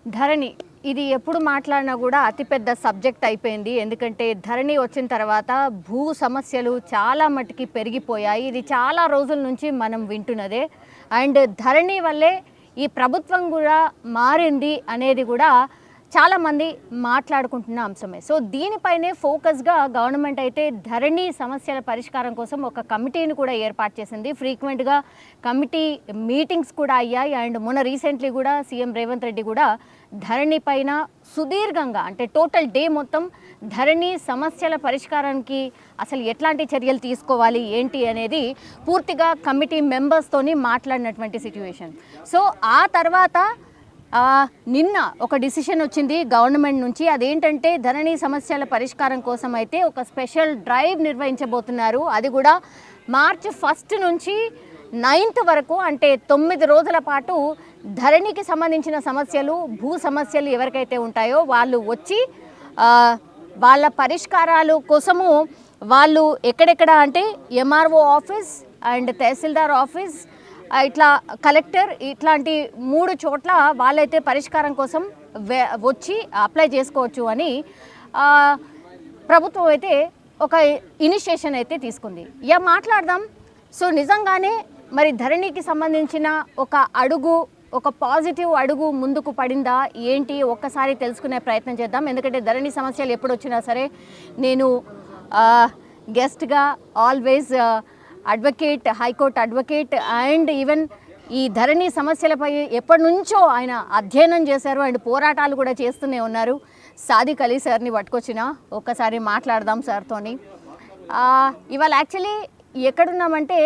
ధరణి ఇది ఎప్పుడు మాట్లాడినా కూడా అతిపెద్ద సబ్జెక్ట్ అయిపోయింది. ఎందుకంటే ధరణి వచ్చిన తర్వాత భూ సమస్యలు చాలా మట్టుకి పెరిగిపోయాయి. ఇది చాలా రోజుల నుంచి మనం వింటున్నదే. అండ్ ధరణి వల్లే ఈ ప్రభుత్వం కూడా మారింది అనేది కూడా చాలామంది మాట్లాడుకుంటున్న అంశమే. సో దీనిపైనే ఫోకస్గా గవర్నమెంట్ అయితే ధరణి సమస్యల పరిష్కారం కోసం ఒక కమిటీని కూడా ఏర్పాటు చేసింది. ఫ్రీక్వెంట్గా కమిటీ మీటింగ్స్ కూడా అయ్యాయి. అండ్ మొన్న రీసెంట్లీ కూడా సీఎం రేవంత్ రెడ్డి కూడా ధరణి పైన సుదీర్ఘంగా అంటే టోటల్ డే మొత్తం ధరణి సమస్యల పరిష్కారానికి అసలు ఎట్లాంటి చర్యలు తీసుకోవాలి ఏంటి అనేది పూర్తిగా కమిటీ మెంబర్స్తోని మాట్లాడినటువంటి సిచ్యువేషన్. సో ఆ తర్వాత నిన్న ఒక డిసిషన్ వచ్చింది గవర్నమెంట్ నుంచి. అదేంటంటే ధరణి సమస్యల పరిష్కారం కోసం అయితే ఒక స్పెషల్ డ్రైవ్ నిర్వహించబోతున్నారు. అది కూడా మార్చి 1 నుంచి 9th వరకు అంటే 9 రోజుల పాటు ధరణికి సంబంధించిన సమస్యలు భూ సమస్యలు ఎవరికైతే ఉంటాయో వాళ్ళు వచ్చి వాళ్ళ పరిష్కారాలు కోసము వాళ్ళు ఎక్కడెక్కడ అంటే MRO office and tahsildar office ఇట్లా కలెక్టర్ ఇట్లాంటి 3 చోట్ల వాళ్ళైతే పరిష్కారం కోసం వచ్చి అప్లై చేసుకోవచ్చు అని ప్రభుత్వం అయితే ఒక ఇనిషియేషన్ అయితే తీసుకుంది. మాట్లాడదాం. సో నిజంగానే మరి ధరణికి సంబంధించిన ఒక పాజిటివ్ అడుగు ముందుకు పడిందా ఏంటి ఒక్కసారి తెలుసుకునే ప్రయత్నం చేద్దాం. ఎందుకంటే ధరణి సమస్యలు ఎప్పుడు వచ్చినా సరే నేను గెస్ట్గా always advocate, high court advocate and even ఈ ధరణి సమస్యలపై ఎప్పటి నుంచో ఆయన అధ్యయనం చేశారు అండ్ పోరాటాలు కూడా చేస్తూనే ఉన్నారు. సాదిక్ అలీ సార్ని పట్టుకొచ్చిన ఒక్కసారి మాట్లాడదాం సార్తోని. ఇవాళ యాక్చువల్లీ ఎక్కడున్నామంటే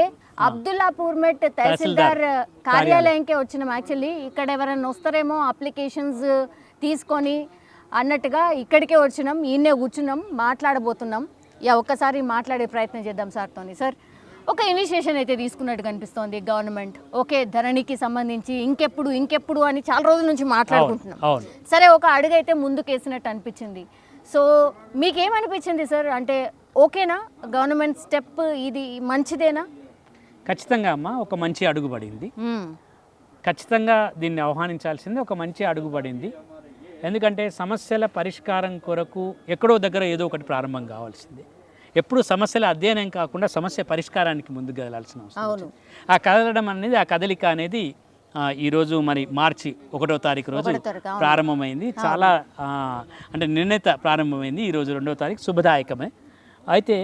అబ్దుల్లాపూర్ మెట్ తహసీల్దార్ కార్యాలయంకే వచ్చినాం. యాక్చువల్లీ ఇక్కడ ఎవరైనా వస్తారేమో అప్లికేషన్స్ తీసుకొని అన్నట్టుగా ఇక్కడికే వచ్చినాం. ఈయనే కూర్చున్నాం, మాట్లాడబోతున్నాం. ఒక్కసారి మాట్లాడే ప్రయత్నం చేద్దాం సార్తోని. సార్, ఒక ఇనిషియేషన్ అయితే తీసుకున్నట్టు కనిపిస్తోంది గవర్నమెంట్. ఓకే, ధరణికి సంబంధించి ఇంకెప్పుడు అని చాలా రోజుల నుంచి మాట్లాడుకుంటున్నాం. సరే, ఒక అడుగు అయితే ముందుకేసినట్టు అనిపించింది. సో మీకేమనిపించింది సార్? అంటే ఓకేనా గవర్నమెంట్ స్టెప్? ఇది మంచిదేనా? ఖచ్చితంగా అమ్మ, ఒక మంచి అడుగు పడింది. ఖచ్చితంగా దీన్ని ఆహ్వానించాల్సింది. ఒక మంచి అడుగు పడింది. ఎందుకంటే సమస్యల పరిష్కారం కొరకు ఎక్కడో దగ్గర ఏదో ఒకటి ప్రారంభం కావాల్సిందే. ఎప్పుడు సమస్యల అధ్యయనం కాకుండా సమస్య పరిష్కారానికి ముందుకు కదలాల్సిన అవసరం. ఆ కదలడం అనేది, ఆ కదలిక అనేది ఈరోజు మరి మార్చి 1వ తారీఖు రోజు ప్రారంభమైంది. చాలా అంటే నిర్ణీత ప్రారంభమైంది. ఈరోజు 2వ తారీఖు శుభదాయకమే. అయితే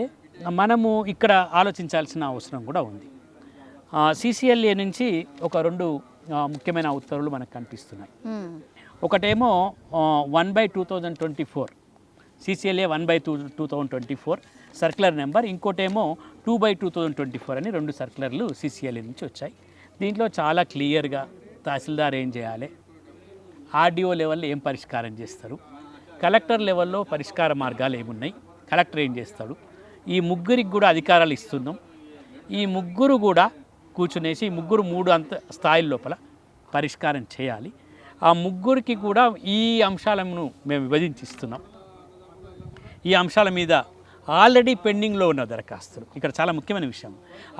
మనము ఇక్కడ ఆలోచించాల్సిన అవసరం కూడా ఉంది. CCLA నుంచి ఒక 2 ముఖ్యమైన ఉత్తర్వులు మనకు కనిపిస్తున్నాయి. ఒకటేమో 1/2024 CCLA 1/2024 సర్క్యులర్ నెంబర్, ఇంకోటేమో 2/2024 అని 2 సర్క్యులర్లు CCLA నుంచి వచ్చాయి. దీంట్లో చాలా క్లియర్గా తహసీల్దార్ ఏం చేయాలి, RDO లెవెల్లో ఏం పరిష్కారం చేస్తారు, కలెక్టర్ లెవెల్లో పరిష్కార మార్గాలు ఏమున్నాయి, కలెక్టర్ ఏం చేస్తాడు, ఈ ముగ్గురికి కూడా అధికారాలు ఇస్తున్నాం. ఈ ముగ్గురు కూడా కూర్చునేసి 3 స్థాయిల లోపల పరిష్కారం చేయాలి. ఆ ముగ్గురికి కూడా ఈ అంశాలను మేము విభజించి ఇస్తున్నాం. ఈ అంశాల మీద ఆల్రెడీ పెండింగ్లో ఉన్న దరఖాస్తులు, ఇక్కడ చాలా ముఖ్యమైన విషయం,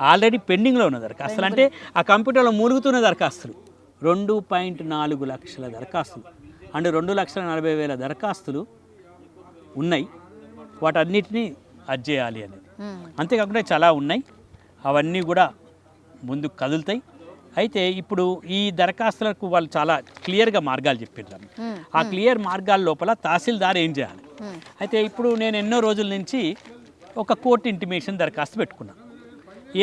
ఆల్రెడీ పెండింగ్లో ఉన్న దరఖాస్తులు అంటే ఆ కంప్యూటర్లో మూలుగుతున్న దరఖాస్తులు 2.4 లక్షల దరఖాస్తులు అంటే 2,40,000 దరఖాస్తులు ఉన్నాయి. వాటన్నిటినీ అజ్జేయాలి అనేది. అంతేకాకుండా చాలా ఉన్నాయి, అవన్నీ కూడా ముందుకు కదులుతాయి. అయితే ఇప్పుడు ఈ దరఖాస్తులకు వాళ్ళు చాలా క్లియర్గా మార్గాలు చెప్పారు. ఆ క్లియర్ మార్గాల లోపల తహసీల్దార్ ఏం చేయాలి. అయితే ఇప్పుడు నేను ఎన్నో రోజుల నుంచి ఒక కోర్టు ఇంటిమేషన్ దరఖాస్తు పెట్టుకున్నా.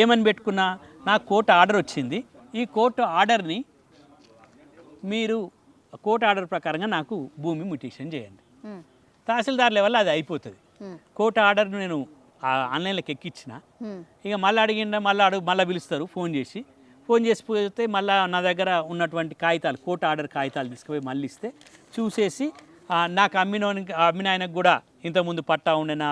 ఏమని పెట్టుకున్నా, నాకు కోర్టు ఆర్డర్ వచ్చింది, ఈ కోర్టు ఆర్డర్ని మీరు కోర్టు ఆర్డర్ ప్రకారంగా నాకు భూమి మ్యూటేషన్ చేయండి. తహసీల్దార్ లెవెల్లో అది అయిపోతుంది. కోర్టు ఆర్డర్ను నేను ఆన్లైన్లోకి ఎక్కించిన, ఇక మళ్ళీ అడిగిందా మళ్ళీ పిలుస్తారు ఫోన్ చేసి పోతే మళ్ళీ నా దగ్గర ఉన్నటువంటి కాగితాలు, కోర్టు ఆర్డర్ కాగితాలు తీసుకుపోయి మళ్ళీ ఇస్తే చూసేసి నాకు అమ్మిన ఆయనకు కూడా ఇంతకుముందు పట్టా ఉండేనా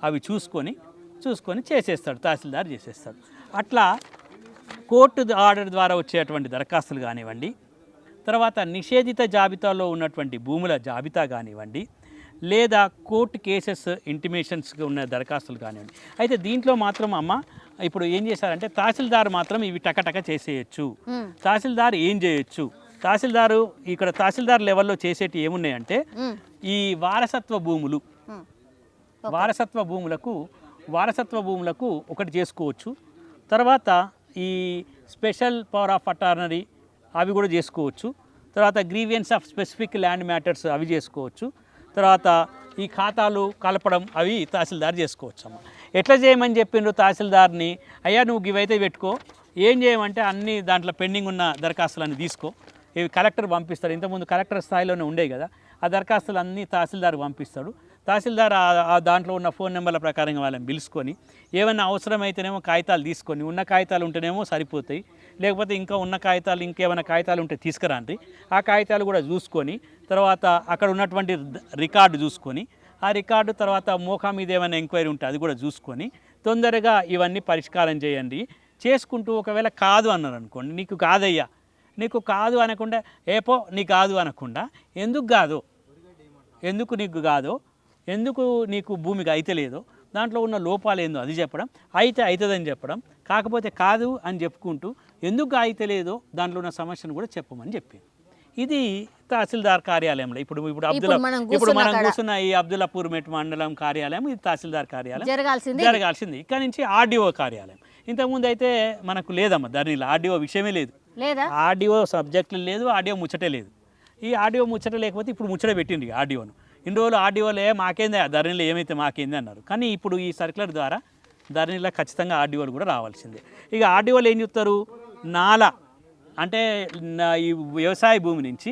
అవి చూసుకొని చేసేస్తాడు, తహసీల్దార్ చేసేస్తాడు. అట్లా కోర్టు ఆర్డర్ ద్వారా వచ్చేటువంటి దరఖాస్తులు కానివ్వండి, తర్వాత నిషేధిత జాబితాలో ఉన్నటువంటి భూముల జాబితా కానివ్వండి, లేదా కోర్టు కేసెస్ ఇంటిమేషన్స్గా ఉన్న దరఖాస్తులు కానివ్వండి. అయితే దీంట్లో మాత్రం అమ్మ ఇప్పుడు ఏం చేశారంటే తహసీల్దార్ మాత్రం ఇవి టకటక చేసేయచ్చు. తహసీల్దార్ ఏం చేయొచ్చు, తహసీల్దారు ఇక్కడ తహసీల్దార్ లెవెల్లో చేసేటి ఏమున్నాయంటే ఈ వారసత్వ భూములు వారసత్వ భూములకు ఒకటి చేసుకోవచ్చు. తర్వాత ఈ స్పెషల్ పవర్ ఆఫ్ అటార్నరీ అవి కూడా చేసుకోవచ్చు. తర్వాత grievance of specific land matters అవి చేసుకోవచ్చు. తర్వాత ఈ ఖాతాలు కలపడం అవి తహసీల్దార్ చేసుకోవచ్చు అమ్మ. ఎట్లా చేయమని చెప్పిండ్రు తహసీల్దార్ని, అయ్యా నువ్వు ఇవైతే పెట్టుకో, ఏం చేయమంటే అన్ని దాంట్లో పెండింగ్ ఉన్న దరఖాస్తులన్నీ తీసుకో, ఇవి కలెక్టర్ పంపిస్తాడు. ఇంతకుముందు కలెక్టర్ స్థాయిలోనే ఉండేవి కదా, ఆ దరఖాస్తులు అన్నీ తహసీల్దార్ పంపిస్తాడు. తహసీల్దార్ ఆ దాంట్లో ఉన్న ఫోన్ నెంబర్ల ప్రకారంగా వాళ్ళని పిలుచుకొని ఏమైనా అవసరమైతేనేమో కాగితాలు తీసుకొని, ఉన్న కాగితాలు ఉంటేనేమో సరిపోతాయి, లేకపోతే ఇంకా ఉన్న కాగితాలు ఇంకేమైనా కాగితాలు ఉంటే తీసుకురండి. ఆ కాగితాలు కూడా చూసుకొని తర్వాత అక్కడ ఉన్నటువంటి రికార్డు చూసుకొని, ఆ రికార్డు తర్వాత మోకా మీద ఏమైనా ఎంక్వైరీ ఉంటే అది కూడా చూసుకొని తొందరగా ఇవన్నీ పరిష్కారం చేయండి. చేసుకుంటూ ఒకవేళ కాదు అన్నారు అనుకోండి, నీకు కాదయ్యా, నీకు కాదు అనకుండా ఏపో నీకు కాదు అనకుండా ఎందుకు నీకు కాదో, ఎందుకు నీకు భూమికి అయితే లేదో, దాంట్లో ఉన్న లోపాలు ఏందో అది చెప్పడం, అయితే అవుతుందని చెప్పడం, కాకపోతే కాదు అని చెప్పుకుంటూ ఎందుకు అయితే లేదో దాంట్లో ఉన్న సమస్యను కూడా చెప్పమని చెప్పింది. ఇది తహసీల్దార్ కార్యాలయంలో ఇప్పుడు మనం కూర్చున్న ఈ అబ్దుల్లాపూర్ మెట్ మండలం కార్యాలయం, ఇది తహసీల్దార్ కార్యాలయం జరగాల్సింది. ఇక్కడ నుంచి ఆర్డీఓ కార్యాలయం. ఇంతకుముందు అయితే మనకు లేదమ్మా ధరణిలో ఆర్డీఓ విషయమే లేదు, ఆర్డీఓ సబ్జెక్టులు లేదు, ఆర్డీఓ ముచ్చటే లేదు. ఈ ఆర్డీఓ ముచ్చట లేకపోతే ఇప్పుడు ముచ్చట పెట్టింది ఆర్డీఓను. ఇన్ని రోజులు ఆర్డీఓలే మాకేందే ధరణిలో ఏమైతే మాకేంది అన్నారు. కానీ ఇప్పుడు ఈ సర్క్యులర్ ద్వారా ధరణిలో ఖచ్చితంగా ఆర్డీఓలు కూడా రావాల్సిందే. ఇక ఆర్డీఓలు ఏం చెప్తారు, నాలా అంటే ఈ వ్యవసాయ భూమి నుంచి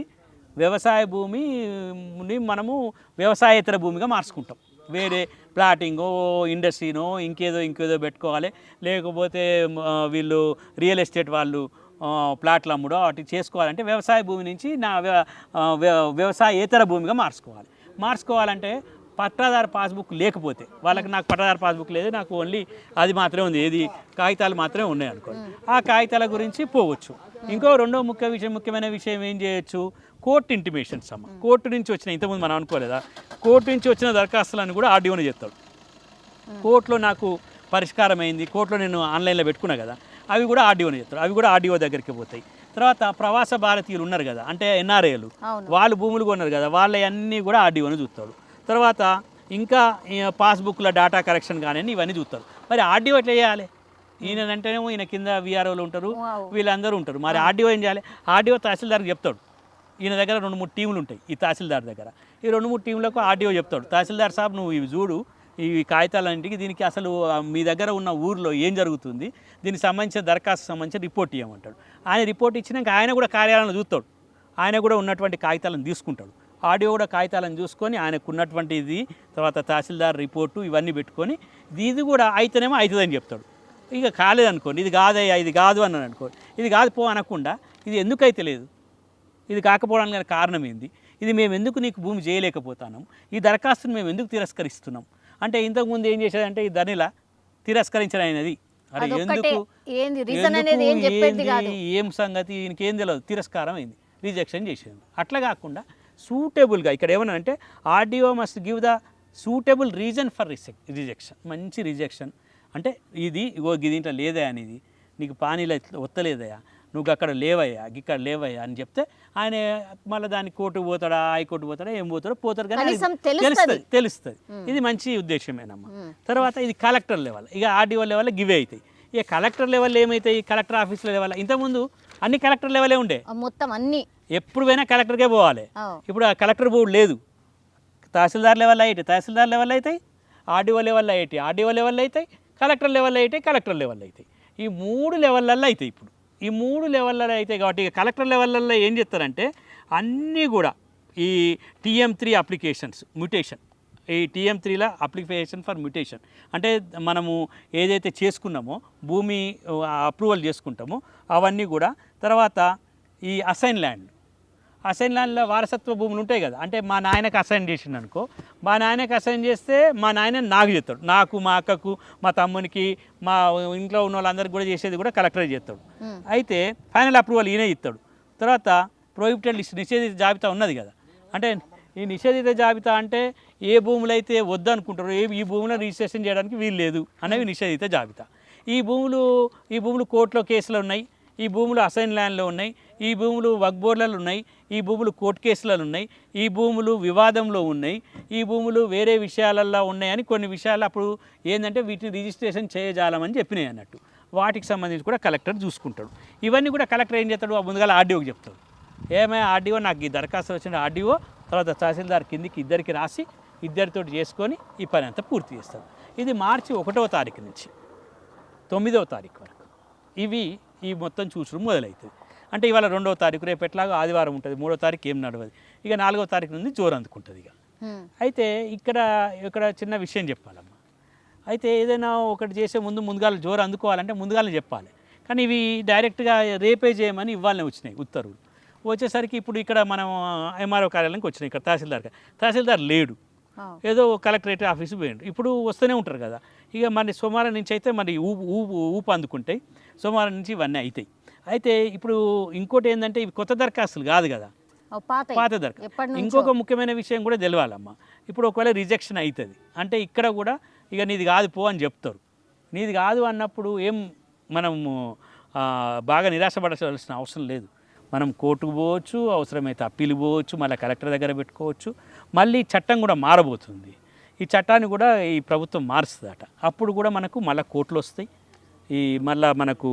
వ్యవసాయ భూమిని మనము వ్యవసాయేతర భూమిగా మార్చుకుంటాం. వేరే ప్లాటింగో ఇండస్ట్రీనో ఇంకేదో పెట్టుకోవాలి, లేకపోతే వీళ్ళు రియల్ ఎస్టేట్ వాళ్ళు ప్లాట్లు అమ్ముడో వాటి చేసుకోవాలంటే వ్యవసాయ భూమి నుంచి వ్యవసాయేతర భూమిగా మార్చుకోవాలంటే పట్టాదారు పాస్బుక్ లేకపోతే వాళ్ళకి, నాకు పట్టాదారు పాస్బుక్ లేదు, నాకు ఓన్లీ అది మాత్రమే ఉంది, ఏది కాగితాలు మాత్రమే ఉన్నాయి అనుకో, ఆ కాగితాల గురించి పోవచ్చు. ఇంకో రెండో ముఖ్యమైన విషయం ఏం చేయొచ్చు, కోర్టు ఇంటిమేషన్స్ అమ్మ. కోర్టు నుంచి వచ్చిన, ఇంతకుముందు మనం అనుకోలేదా, కోర్టు నుంచి వచ్చిన దరఖాస్తులను కూడా ఆర్డీఓనే చెప్తాడు. కోర్టులో నాకు పరిష్కారం అయింది, కోర్టులో నేను ఆన్లైన్లో పెట్టుకున్నా కదా, అవి కూడా ఆర్డీఓనే చెప్తాడు, అవి కూడా ఆర్డీఓ దగ్గరికి పోతాయి. తర్వాత ప్రవాస భారతీయులు ఉన్నారు కదా, అంటే ఎన్ఆర్ఐలు, వాళ్ళు భూములు కొన్నారు కదా, వాళ్ళ అన్నీ కూడా ఆర్డీఓనే చూస్తాడు. తర్వాత ఇంకా పాస్బుక్ల డేటా కరెక్షన్ కానీ ఇవన్నీ చూస్తారు. మరి ఆర్డీఓ ఎట్లా చేయాలి, ఈయనంటేనేమో ఈయన కింద వీఆర్ఓలు ఉంటారు, వీళ్ళందరూ ఉంటారు. మరి ఆర్డీఓ ఏం చేయాలి, ఆర్డీఓ తహసీల్దార్కి చెప్తాడు. ఈయన దగ్గర 2-3 టీములు ఉంటాయి ఈ తహసీల్దార్ దగ్గర, ఈ 2-3 టీంలకు ఆర్డీఓ చెప్తాడు, తహసీల్దార్ సాబ్ నువ్వు ఇవి చూడు, ఈ కాగితాలన్నింటికి దీనికి అసలు మీ దగ్గర ఉన్న ఊరిలో ఏం జరుగుతుంది, దీనికి సంబంధించిన దరఖాస్తు సంబంధించిన రిపోర్ట్ ఇవ్వమంటాడు. ఆయన రిపోర్ట్ ఇచ్చినాక ఆయన కూడా కార్యాలయంలో చూస్తాడు, ఆయన కూడా ఉన్నటువంటి కాగితాలను తీసుకుంటాడు. ఆర్డీఓ కూడా కాగితాలను చూసుకొని ఆయనకు ఉన్నటువంటి ఇది, తర్వాత తహసీల్దార్ రిపోర్టు ఇవన్నీ పెట్టుకొని ఇది కూడా అయితేనేమో అవుతుందని చెప్తాడు. ఇక కాలేదనుకోండి, ఇది కాదయ్యా, ఇది కాదు అన్నాను అనుకోండి, ఇది కాదు పో అనకుండా ఇది ఎందుకు అయితే లేదు, ఇది కాకపోవడానికి కారణం ఏంది, ఇది మేము ఎందుకు నీకు భూమి చేయలేకపోతున్నాం, ఈ దరఖాస్తును మేము ఎందుకు తిరస్కరిస్తున్నాం అంటే, ఇంతకుముందు ఏం చేసేదంటే ఈ ధనిలా తిరస్కరించడం అయినది, అరే ఎందుకు ఏం సంగతి ఈయనకేం తెలియదు, తిరస్కారం అయింది, రిజెక్షన్ చేసేది. అట్లా కాకుండా సూటబుల్గా ఇక్కడ ఏమన్నా అంటే RDO must give the suitable reason for rejection. మంచి రిజెక్షన్ అంటే ఇది దీంట్లో లేదయా, అనేది నీకు పానీలో ఒత్తలేదయా, నువ్వు అక్కడ లేవయ్యా, ఇక్కడ లేవయ్యా అని చెప్తే ఆయన మళ్ళీ దాన్ని కోర్టుకు పోతాడా, హైకోర్టు పోతాడా, ఏం పోతాడో కానీ తెలుస్తుంది. ఇది మంచి ఉద్దేశమేనమ్మా. తర్వాత ఇది కలెక్టర్ లెవెల్, ఇక ఆర్డీఓ లెవెల్ గివే అవుతాయి. ఇక కలెక్టర్ లెవెల్ ఏమవుతాయి, కలెక్టర్ ఆఫీసుల లెవెల్. ఇంతకుముందు అన్ని కలెక్టర్ లెవెలే ఉండే, మొత్తం అన్ని ఎప్పుడు పోయినా కలెక్టర్కే పోవాలి. ఇప్పుడు ఆ కలెక్టర్ బోర్డు లేదు, తహసీల్దార్ లెవెల్ అయితే తహసీల్దార్ లెవెల్ అవుతాయి, ఆర్డీఓ లెవెల్ అయితే ఆర్డీఓ లెవెల్ అవుతాయి, కలెక్టర్ లెవెల్ అయితే కలెక్టర్ లెవెల్ అవుతాయి. ఈ 3 లెవెల్లల్లో అవుతాయి. ఇప్పుడు ఈ 3 లెవెల్లలో అవుతాయి కాబట్టి ఇక కలెక్టర్ లెవెల్లో ఏం చేస్తారంటే అన్నీ కూడా ఈ TM3 అప్లికేషన్స్ మ్యూటేషన్, ఈ TM3ల అప్లికేషన్ ఫర్ మ్యూటేషన్ అంటే మనము ఏదైతే చేసుకున్నామో భూమి అప్రూవల్ చేసుకుంటామో అవన్నీ కూడా. తర్వాత ఈ అసైన్ ల్యాండ్లో వారసత్వ భూములు ఉంటాయి కదా, అంటే మా నాయనకు అసైన్ చేసిండు అనుకో, మా నాయనకు అసైన్ చేస్తే మా నాయన నాకు చేస్తాడు, నాకు, మా అక్కకు, మా తమ్మునికి, మా ఇంట్లో ఉన్న వాళ్ళందరికీ కూడా చేసేది కూడా కలెక్టర్ చేస్తాడు. అయితే ఫైనల్ అప్రూవల్ ఈయనే ఇస్తాడు. తర్వాత ప్రొహిబిటెడ్ లిస్ట్, నిషేధిత జాబితా ఉన్నది కదా, అంటే ఈ నిషేధిత జాబితా అంటే ఏ భూములు అయితే వద్దనుకుంటారో, ఈ భూములను రిజిస్ట్రేషన్ చేయడానికి వీలు లేదు అనేవి నిషేధిత జాబితా. ఈ భూములు కోర్టులో కేసులు ఉన్నాయి, ఈ భూములు అసైన్ ల్యాండ్లో ఉన్నాయి, ఈ భూములు వక్ బోర్లలో ఉన్నాయి, ఈ భూములు కోర్టు కేసులలో ఉన్నాయి, ఈ భూములు వివాదంలో ఉన్నాయి, ఈ భూములు వేరే విషయాలల్లో ఉన్నాయని కొన్ని విషయాలు అప్పుడు ఏంటంటే వీటిని రిజిస్ట్రేషన్ చేయజాలమని చెప్పినాయి అన్నట్టు. వాటికి సంబంధించి కూడా కలెక్టర్ చూసుకుంటాడు. ఇవన్నీ కూడా కలెక్టర్ ఏం చేస్తాడు, ముందుగా ఆర్డీఓకి చెప్తాడు. ఏమైనా ఆర్డీఓ నాకు ఈ దరఖాస్తు వచ్చిన ఆర్డీఓ తర్వాత తహసీల్దార్ కిందికి ఇద్దరికి రాసి ఇద్దరితో చేసుకొని ఈ పని అంతా పూర్తి చేస్తారు. ఇది మార్చి 1వ తారీఖు నుంచి 9వ తారీఖు వరకు ఈ మొత్తం చూసడం మొదలవుతుంది. అంటే ఇవాళ 2వ తారీఖు, రేపు ఎట్లాగో ఆదివారం ఉంటుంది, 3వ తారీఖు ఏం నడవదు, ఇక 4వ తారీఖు నుండి జోరు అందుకుంటుంది. ఇక అయితే ఇక్కడ చిన్న విషయం చెప్పాలమ్మా. అయితే ఏదైనా ఒకటి చేసే ముందుగాల జోరు అందుకోవాలంటే ముందుగానే చెప్పాలి. కానీ ఇవి డైరెక్ట్గా రేపే చేయమని ఇవ్వాలనే వచ్చినాయి ఉత్తర్వులు. వచ్చేసరికి ఇప్పుడు ఇక్కడ మనం ఎంఆర్ఓ కార్యాలయానికి వచ్చినాయి. ఇక్కడ తహసీల్దార్ లేడు, ఏదో కలెక్టరేట్ ఆఫీసు పోయిండు. ఇప్పుడు వస్తూనే ఉంటారు కదా. ఇక మరి సోమవారం నుంచి అయితే మరి ఊపు అందుకుంటాయి, సోమవారం నుంచి ఇవన్నీ అవుతాయి. అయితే ఇప్పుడు ఇంకోటి ఏంటంటే ఇవి కొత్త దరఖాస్తులు కాదు కదా, పాత దరఖాస్తు. ఇంకొక ముఖ్యమైన విషయం కూడా తెలవాలమ్మా. ఇప్పుడు ఒకవేళ రిజెక్షన్ అవుతుంది అంటే ఇక్కడ కూడా ఇక నీది కాదు పో అని చెప్తారు. నీది కాదు అన్నప్పుడు మనము బాగా నిరాశపడాల్సిన అవసరం లేదు. మనం కోర్టుకు పోవచ్చు, అవసరమైతే అప్పీలు పోవచ్చు, మళ్ళీ కలెక్టర్ దగ్గర పెట్టుకోవచ్చు. మళ్ళీ చట్టం కూడా మారబోతుంది. ఈ చట్టాన్ని కూడా ఈ ప్రభుత్వం మారుస్తుందట. అప్పుడు కూడా మనకు మళ్ళీ కోర్టులు వస్తాయి, మళ్ళీ మనకు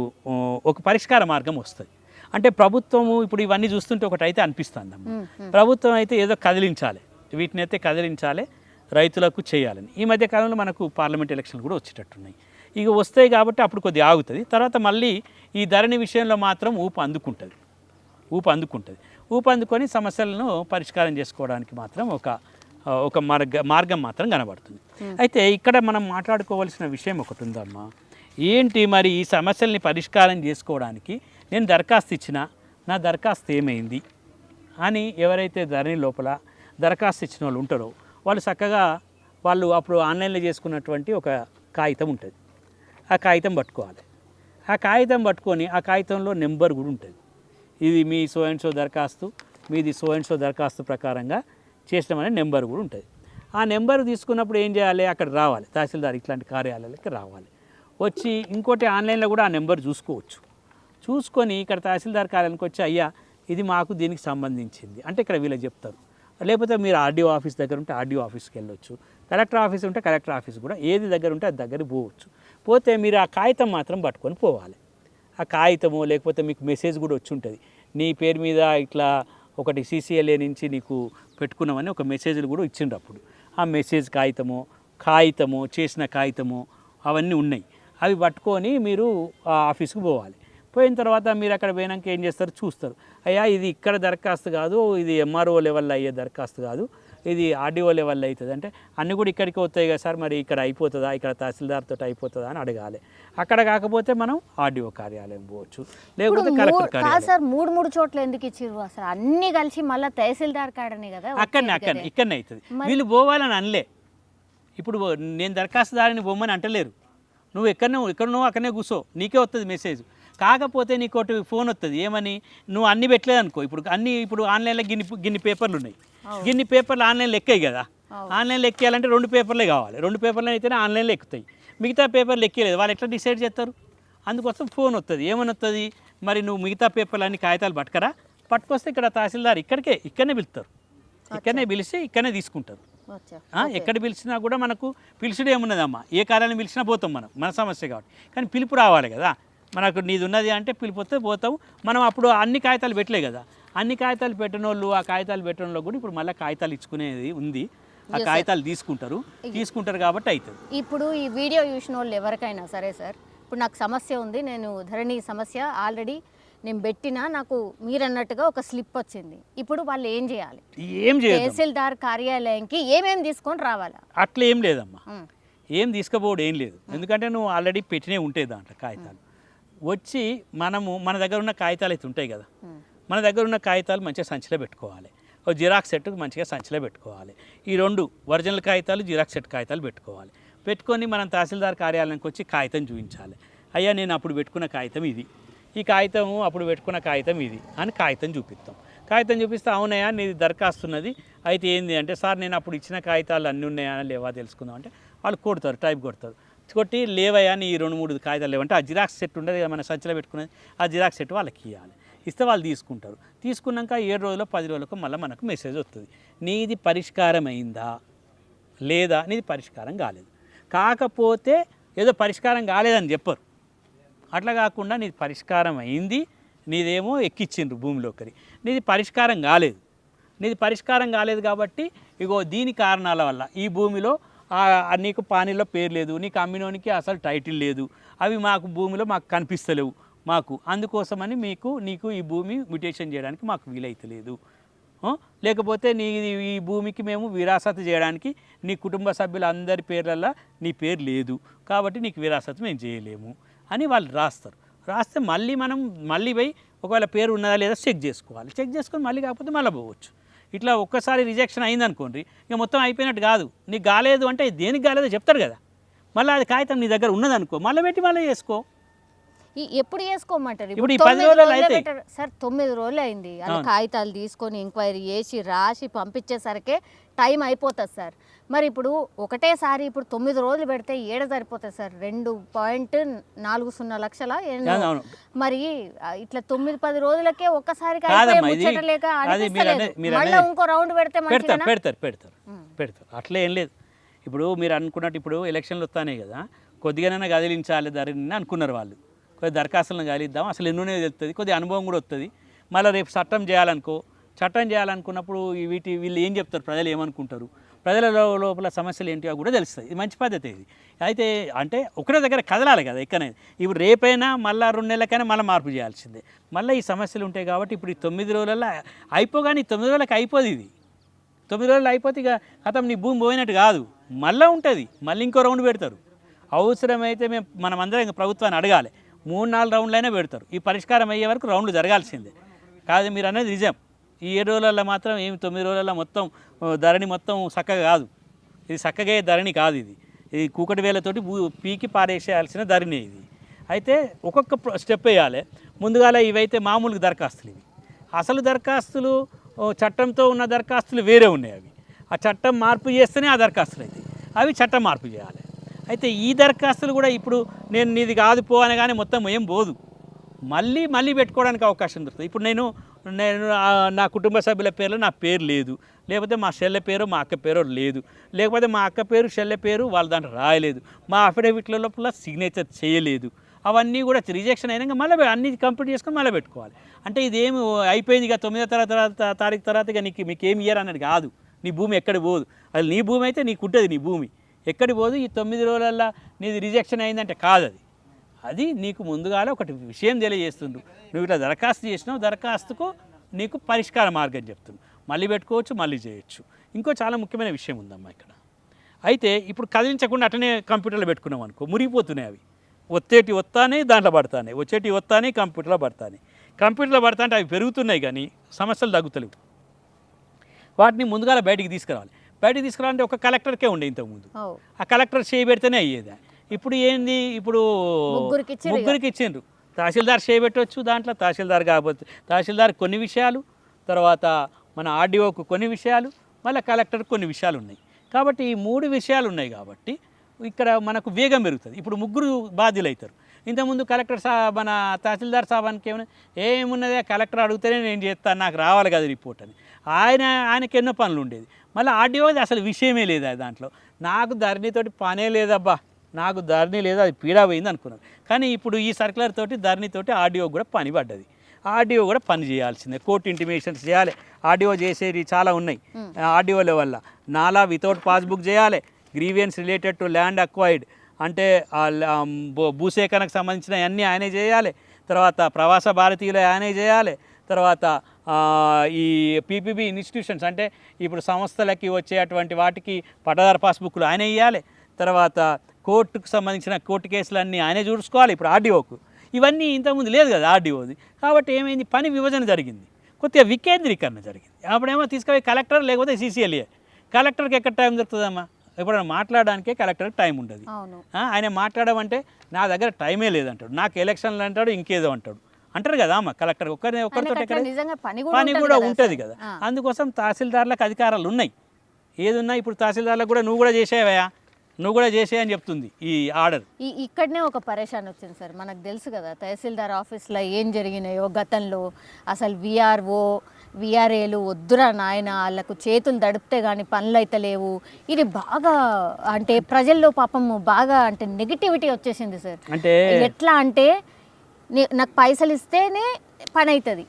ఒక పరిష్కార మార్గం వస్తుంది. అంటే ప్రభుత్వము ఇప్పుడు ఇవన్నీ చూస్తుంటే ఒకటి అయితే అనిపిస్తుంది అమ్మ, ప్రభుత్వం అయితే ఏదో కదిలించాలి, వీటిని అయితే కదిలించాలి, రైతులకు చేయాలని. ఈ మధ్య కాలంలో మనకు పార్లమెంట్ ఎలక్షన్లు కూడా వచ్చేటట్టున్నాయి. ఇక వస్తాయి కాబట్టి అప్పుడు కొద్దిగా ఆగుతుంది. తర్వాత మళ్ళీ ఈ ధరణి విషయంలో మాత్రం ఊపు అందుకొని సమస్యలను పరిష్కారం చేసుకోవడానికి మాత్రం ఒక మార్గం మాత్రం కనబడుతుంది. అయితే ఇక్కడ మనం మాట్లాడుకోవాల్సిన విషయం ఒకటి ఉందమ్మా. ఏంటి మరి ఈ సమస్యల్ని పరిష్కారం చేసుకోవడానికి నేను దరఖాస్తు ఇచ్చినా నా దరఖాస్తు ఏమైంది అని ఎవరైతే ధరణి లోపల దరఖాస్తు ఇచ్చిన వాళ్ళు ఉంటారో వాళ్ళు చక్కగా వాళ్ళు అప్పుడు ఆన్లైన్లో చేసుకున్నటువంటి ఒక కాగితం ఉంటుంది. ఆ కాగితం పట్టుకోవాలి. ఆ కాగితం పట్టుకొని ఆ కాగితంలో నెంబర్ కూడా ఉంటుంది. ఇది మీ సో అండ్ సో దరఖాస్తు, మీది సో అండ్ సో దరఖాస్తు ప్రకారంగా చేసినామనే నెంబర్ కూడా ఉంటుంది. ఆ నెంబర్ తీసుకున్నప్పుడు ఏం చేయాలి, అక్కడ రావాలి, తహసీల్దార్ ఇట్లాంటి కార్యాలయాలకి రావాలి. వచ్చి ఇంకోటి ఆన్లైన్లో కూడా ఆ నెంబర్ చూసుకొని ఇక్కడ తహసీల్దార్ కార్యాలయానికి వచ్చి అయ్యా ఇది మాకు దీనికి సంబంధించింది అంటే ఇక్కడ వీళ్ళకి చెప్తారు. లేకపోతే మీరు ఆర్డీఓ ఆఫీస్ దగ్గర ఉంటే ఆర్డీఓ ఆఫీస్కి వెళ్ళొచ్చు, కలెక్టర్ ఆఫీస్ ఉంటే కలెక్టర్ ఆఫీస్ కూడా ఏది దగ్గర ఉంటే అది దగ్గర పోవచ్చు. పోతే మీరు ఆ కాగితం మాత్రం పట్టుకొని పోవాలి. ఆ కాగితము లేకపోతే మీకు మెసేజ్ కూడా వచ్చి ఉంటుంది, నీ పేరు మీద ఇట్లా ఒకటి CCLA నుంచి నీకు పెట్టుకున్నామని ఒక మెసేజ్లు కూడా ఇచ్చిండ్రు. అప్పుడు ఆ మెసేజ్ కాగితము చేసిన కాగితము అవన్నీ ఉన్నాయి. అవి పట్టుకొని మీరు ఆ ఆఫీస్కి పోవాలి. పోయిన తర్వాత మీరు అక్కడ పోయినాక ఏం చేస్తారు, చూస్తారు, అయ్యా ఇది ఇక్కడ దరఖాస్తు కాదు, ఇది MRO లెవెల్లో అయ్యే దరఖాస్తు కాదు, ఇది RDO లెవెల్లో అవుతుంది. అంటే అన్నీ కూడా ఇక్కడికి వస్తాయి కదా సార్, మరి ఇక్కడ అయిపోతుందా, ఇక్కడ తహసీల్దార్తో అయిపోతుందా అని అడగాలి. అక్కడ కాకపోతే మనం RDO కార్యాలయం పోవచ్చు, లేకపోతే కలెక్టర్ కార్యాలయం. సార్ 3 చోట్ల ఎందుకు ఇచ్చిర్రు అసలు? అన్నీ కలిసి మళ్ళీ తహసీల్దార్ కాడనే కదా, ఇక్కడనే అవుతుంది. వీళ్ళు పోవాలని అనలే. ఇప్పుడు నేను దరఖాస్తుదారిని పోమని అంటలేరు. నువ్వు ఎక్కడనో అక్కడనే కూర్చో, నీకే వస్తుంది మెసేజ్. కాకపోతే నీకు ఒకటి ఫోన్ వస్తుంది, ఏమని, నువ్వు అన్ని పెట్టలేదు అనుకో. ఇప్పుడు ఆన్లైన్లో గిన్ని పేపర్లు ఉన్నాయి, గిన్ని పేపర్లు ఆన్లైన్లో ఎక్కాయి కదా. ఆన్లైన్లో ఎక్కేయాలంటే 2 పేపర్లే కావాలి, 2 పేపర్లు అయితేనే ఆన్లైన్లో ఎక్కుతాయి. మిగతా పేపర్లు ఎక్కలేదు, వాళ్ళు ఎట్లా డిసైడ్ చేస్తారు? అందుకోసం ఫోన్ వస్తుంది. ఏమని వస్తుంది, మరి నువ్వు మిగతా పేపర్లు అన్ని కాగితాలు పట్టుకొస్తే ఇక్కడ తహసీల్దార్ ఇక్కడనే పిలుస్తారు, ఇక్కడనే పిలిచి ఇక్కడనే తీసుకుంటారు. ఎక్కడ పిలిచినా కూడా మనకు పిలుచుడు ఏమున్నదమ్మా, ఏ కార్యాలయం పిలిచినా పోతాం మన సమస్య కాబట్టి. కానీ పిలుపు రావాలి కదా మనకు, నీది ఉన్నది అంటే పిలుపు వస్తే పోతావు. మనం అప్పుడు అన్ని కాగితాలు పెట్టలే కదా, అన్ని కాగితాలు పెట్టిన వాళ్ళు ఆ కాగితాలు పెట్టిన వాళ్ళు కూడా ఇప్పుడు మళ్ళీ కాగితాలు ఇచ్చుకునేది ఉంది. ఆ కాగితాలు తీసుకుంటారు కాబట్టి అవుతుంది. ఇప్పుడు ఈ వీడియో చూసిన వాళ్ళు ఎవరికైనా సరే సార్, ఇప్పుడు నాకు సమస్య ఉంది, నేను ధరణి సమస్య ఆల్రెడీ నేను పెట్టినా, నాకు మీరన్నట్టుగా ఒక స్లిప్ వచ్చింది. ఇప్పుడు వాళ్ళు ఏం చేయాలి? తహసీల్దార్ కార్యాలయంకి ఏమేమి తీసుకొని రావాలా? అట్లా ఏం లేదమ్మా, ఏం తీసుకుపోవడం ఏం లేదు. ఎందుకంటే నువ్వు ఆల్రెడీ పెట్టినే ఉంటాయి దాంట్లో కాగితాలు. వచ్చి మన దగ్గర ఉన్న కాగితాలు అయితే ఉంటాయి కదా, మన దగ్గర ఉన్న కాగితాలు మంచిగా సంచిలో పెట్టుకోవాలి. ఒక జిరాక్స్ సెట్ మంచిగా సంచిలో పెట్టుకోవాలి. ఈ 2 ఒరిజినల్ కాగితాలు, జిరాక్స్ సెట్ కాగితాలు పెట్టుకోవాలి. పెట్టుకొని మనం తహసీల్దార్ కార్యాలయానికి వచ్చి కాగితం చూపించాలి. అయ్యా నేను అప్పుడు పెట్టుకున్న కాగితం ఇది, ఈ కాగితము అప్పుడు పెట్టుకున్న కాగితం ఇది అని కాగితం చూపిస్తాం. కాగితం చూపిస్తే అవునయా నీది దరఖాస్తున్నది, అయితే ఏంది అంటే సార్ నేను అప్పుడు ఇచ్చిన కాగితాలు అన్నీ ఉన్నాయా లేవా తెలుసుకుందాం అంటే వాళ్ళు టైప్ కొడతారు. కొట్టి లేవయా నీ 2-3 కాగితాలు లేవంటే ఆ జిరాక్స్ సెట్ ఉండదు మన సంచిలో పెట్టుకున్నది, ఆ జిరాక్స్ సెట్ వాళ్ళకి ఇవ్వాలి. ఇస్తే వాళ్ళు తీసుకుంటారు. తీసుకున్నాక 7 రోజులు 10 రోజులకు మళ్ళీ మనకు మెసేజ్ వస్తుంది, నీది పరిష్కారం అయిందా లేదా, నీది పరిష్కారం కాలేదు. కాకపోతే ఏదో పరిష్కారం కాలేదని చెప్పరు, అట్లా కాకుండా నీది పరిష్కారం అయింది, నీదేమో ఎక్కిచ్చిండ్రు భూమిలోకి, నీది పరిష్కారం కాలేదు. నీది పరిష్కారం కాలేదు కాబట్టి ఇగో దీని కారణాల వల్ల ఈ భూమిలో నీకు పానీలో పేరు లేదు, నీకు అమ్మినోనికి అసలు టైటిల్ లేదు, అవి మాకు భూమిలో మాకు కనిపిస్తలేవు మాకు, అందుకోసమని నీకు ఈ భూమి మ్యుటేషన్ చేయడానికి మాకు వీలైతలేదు. లేకపోతే ఈ భూమికి మేము విరాసత్ చేయడానికి నీ కుటుంబ సభ్యులందరి పేర్లల్లో నీ పేరు లేదు కాబట్టి నీకు విరాసత్ మేము చేయలేము అని వాళ్ళు రాస్తారు. రాస్తే మనం పోయి ఒకవేళ పేరు ఉన్నదా లేదా చెక్ చేసుకోవాలి. చెక్ చేసుకొని మళ్ళీ కాకపోతే మళ్ళీ పోవచ్చు. ఇట్లా ఒక్కసారి రిజెక్షన్ అయిందనుకోండి, ఇక మొత్తం అయిపోయినట్టు కాదు. నీకు కాలేదు అంటే దేనికి కాలేదో చెప్తాడు కదా, మళ్ళీ అది కాగితం నీ దగ్గర ఉన్నదనుకో మళ్ళీ పెట్టి మళ్ళీ చేసుకో. ఎప్పుడు చేసుకోమంటారు? ఇప్పుడు ఈ 10 రోజులు అయితే సార్ 9 రోజులు అయింది, అలా కాగితాలు తీసుకొని ఎంక్వైరీ చేసి రాసి పంపించేసరికి టైం అయిపోతుంది సార్. మరి ఇప్పుడు ఒకటేసారి ఇప్పుడు 9 రోజులు పెడితే ఏడ సరిపోతుంది సార్? 2.40 లక్షల. మరి ఇట్లా 9-10 రోజులకే ఒక్కసారికి ముచ్చటలేక మళ్ళీ ఇంకో రౌండ్ పెడితే పెడతారు. అట్లా ఏం లేదు. ఇప్పుడు మీరు అనుకున్నట్టు ఇప్పుడు ఎలక్షన్లు వస్తానే కదా, కొద్దిగానైనా కదిలించాలి ధరని అనుకున్నారు వాళ్ళు. కొద్దిగా దరఖాస్తులను కదిలిద్దాం, అసలు ఎన్నోనే తెలుస్తుంది, కొద్దిగా అనుభవం కూడా వస్తుంది. మళ్ళీ రేపు చట్టం చేయాలనుకున్నప్పుడు వీళ్ళు ఏం చెప్తారు, ప్రజలు ఏమనుకుంటారు, ప్రజల లోపల సమస్యలు ఏంటివో కూడా తెలుస్తుంది. ఇది మంచి పద్ధతి. ఇది అయితే అంటే ఒకటే దగ్గర కదలాలి కదా ఎక్కడైనా. ఇప్పుడు రేపైనా మళ్ళీ 2 నెలలకైనా మళ్ళీ మార్పు చేయాల్సిందే. మళ్ళీ ఈ సమస్యలు ఉంటాయి కాబట్టి ఇప్పుడు ఈ 9 రోజులలో అయిపోగానే 9 రోజులకు అయిపోదు. ఇది 9 రోజులు అయిపోతే ఇక కథం నీ భూమి పోయినట్టు కాదు, మళ్ళీ ఉంటుంది. మళ్ళీ ఇంకో రౌండ్ పెడతారు. అవసరమైతే మనమందరం ప్రభుత్వాన్ని అడగాలి, 3-4 రౌండ్లైనా పెడతారు. ఈ పరిష్కారం అయ్యే వరకు రౌండ్లు జరగాల్సిందే. కాదు మీరు అనేది నిజం. ఈ 7 రోజులలో మాత్రం 9 రోజులలో మొత్తం ధరణి మొత్తం చక్కగా కాదు. ఇది చక్కగా ధరణి కాదు. ఇది కూకటి వేలతోటి పీకి పారేసేయాల్సిన ధరణి ఇది. అయితే ఒక్కొక్క స్టెప్ వేయాలి. ముందుగాల ఇవైతే మామూలు దరఖాస్తులు. ఇవి అసలు దరఖాస్తులు, చట్టంతో ఉన్న దరఖాస్తులు వేరే ఉన్నాయి. అవి ఆ చట్టం మార్పు చేస్తేనే ఆ దరఖాస్తులు అవుతాయి. అవి చట్టం మార్పు చేయాలి. అయితే ఈ దరఖాస్తులు కూడా ఇప్పుడు నేను నీది కాదు పో అని కానీ మొత్తం ఏం పోదు, మళ్ళీ పెట్టుకోవడానికి అవకాశం దొరుకుతుంది. ఇప్పుడు నేను నా కుటుంబ సభ్యుల పేర్లో నా పేరు లేదు, లేకపోతే మా చెల్లె పేరు మా అక్క పేరు లేదు, లేకపోతే మా అక్క పేరు చెల్లె పేరు వాళ్ళ దాంట్లో రాయలేదు, మా అఫిడవిట్ల లోపల సిగ్నేచర్ చేయలేదు, అవన్నీ కూడా రిజెక్షన్ అయినాక మళ్ళీ అన్ని కంప్లీట్ చేసుకొని మళ్ళీ పెట్టుకోవాలి. అంటే ఇదేమి అయిపోయింది ఇక 9వ తారీఖు తర్వాత ఇక మీకు ఏమి ఇయ్యరు అన్నది కాదు. నీ భూమి ఎక్కడికి పోదు. అది నీ భూమి అయితే నీకు ఉంటుంది, నీ భూమి ఎక్కడికి పోదు. ఈ 9 రోజులల్లో నీది రిజెక్షన్ అయిందంటే కాదు. అది నీకు ముందుగానే ఒకటి విషయం తెలియజేస్తుండ్రు. నువ్వు ఇట్లా దరఖాస్తు చేసినావు, దరఖాస్తుకు నీకు పరిష్కార మార్గం చెప్తుంది. మళ్ళీ పెట్టుకోవచ్చు, మళ్ళీ చేయొచ్చు. ఇంకో చాలా ముఖ్యమైన విషయం ఉందమ్మా ఇక్కడ. అయితే ఇప్పుడు కదిలించకుండా అట్లనే కంప్యూటర్లో పెట్టుకున్నాం అనుకో, మురిగిపోతున్నాయి. అవి వస్తానే దాంట్లో పడతానే, వస్తానే కంప్యూటర్లో పడతానే. కంప్యూటర్లో పడతాంటే అవి పెరుగుతున్నాయి కానీ సమస్యలు తగ్గుతలేవు. వాటిని ముందుగా బయటికి తీసుకురావాలంటే ఒక కలెక్టర్కే ఉండే ఇంతకుముందు. ఆ కలెక్టర్ చేయబెడితేనే అయ్యేది. ఇప్పుడు ఏంది, ఇప్పుడు ముగ్గురికి ఇచ్చిండ్రు. తహసీల్దార్ చేయబెట్టవచ్చు దాంట్లో, తహసీల్దార్ కాకపోతే తహసీల్దార్ కొన్ని విషయాలు, తర్వాత మన ఆర్డీఓకు కొన్ని విషయాలు, మళ్ళీ కలెక్టర్కి కొన్ని విషయాలు ఉన్నాయి. కాబట్టి ఈ 3 విషయాలు ఉన్నాయి కాబట్టి ఇక్కడ మనకు వేగం పెరుగుతుంది. ఇప్పుడు 3 బాధ్యులు అవుతారు. ఇంతకుముందు కలెక్టర్ మన తహసీల్దార్ సాబానికి ఏమున్నదే, కలెక్టర్ అడిగితేనే నేను చేస్తాను, నాకు రావాలి కదా రిపోర్ట్ అని. ఆయనకి ఎన్నో పనులు ఉండేది. మళ్ళీ ఆర్డీఓది అసలు విషయమే లేదు దాంట్లో. నాకు ధరణితోటి పనే లేదబ్బా, నాకు ధరణి లేదు, అది పీడా పోయింది అనుకున్నాను. కానీ ఇప్పుడు ఈ సర్క్యులర్ తోటి ధరణితోటి ఆర్డీఓ కూడా పని పడ్డది. ఆర్డీఓ కూడా పని చేయాల్సిందే, కోర్టు ఇంటిమేషన్స్ చేయాలి. ఆర్డీఓ చేసేవి చాలా ఉన్నాయి. ఆర్డీఓల వల్ల నాలా వితౌట్ పాస్బుక్ చేయాలి, grievance related to land acquired అంటే భూసేకరణకు సంబంధించిన అన్నీ ఆయనే చేయాలి. తర్వాత ప్రవాస భారతీయులు ఆయనే చేయాలి. తర్వాత ఈ పీపీబీ ఇన్స్టిట్యూషన్స్ అంటే ఇప్పుడు సంస్థలకి వచ్చేటువంటి వాటికి పట్టదారు పాస్బుక్లు ఆయనే ఇవ్వాలి. తర్వాత కోర్టుకు సంబంధించిన కోర్టు కేసులన్నీ ఆయనే చూసుకోవాలి ఇప్పుడు ఆర్డీఓకు. ఇవన్నీ ఇంతకుముందు లేదు కదా ఆర్డీఓది. కాబట్టి ఏమైంది, పని విభజన జరిగింది, కొద్దిగా వికేంద్రీకరణ జరిగింది. అప్పుడేమో తీసుకుపోయి కలెక్టర్ లేకపోతే సీసీఎల్ఏ. కలెక్టర్కి ఎక్కడ టైం దొరుకుతుందమ్మా? ఎప్పుడైనా మాట్లాడడానికే కలెక్టర్కి టైం ఉంటుంది. ఆయన మాట్లాడమంటే నా దగ్గర టైమే లేదంటాడు, నాకు ఎలక్షన్లు అంటాడు, ఇంకేదో అంటారు కదా అమ్మ. కలెక్టర్ ఒక్కరితో పని కూడా ఉంటుంది కదా. అందుకోసం తహసీల్దార్లకు అధికారాలు ఉన్నాయి. ఏదున్నా ఇప్పుడు తహసీల్దార్లకు కూడా నువ్వు కూడా చేసేవయా, నువ్వు కూడా చేసేయని చెప్తుంది ఈ ఆర్డర్. ఇక్కడనే ఒక పరేషాన్ వచ్చింది సార్. మనకు తెలుసు కదా తహసీల్దార్ ఆఫీస్లో ఏం జరిగినాయో గతంలో. అసలు విఆర్ఏలు వద్దురా నాయన, వాళ్ళకు చేతులు దడిపితే కానీ పనులు అయితే లేవు. ఇది బాగా అంటే ప్రజల్లో పాపం బాగా అంటే నెగిటివిటీ వచ్చేసింది సార్. అంటే ఎట్లా అంటే నాకు పైసలు ఇస్తేనే పని అవుతుంది,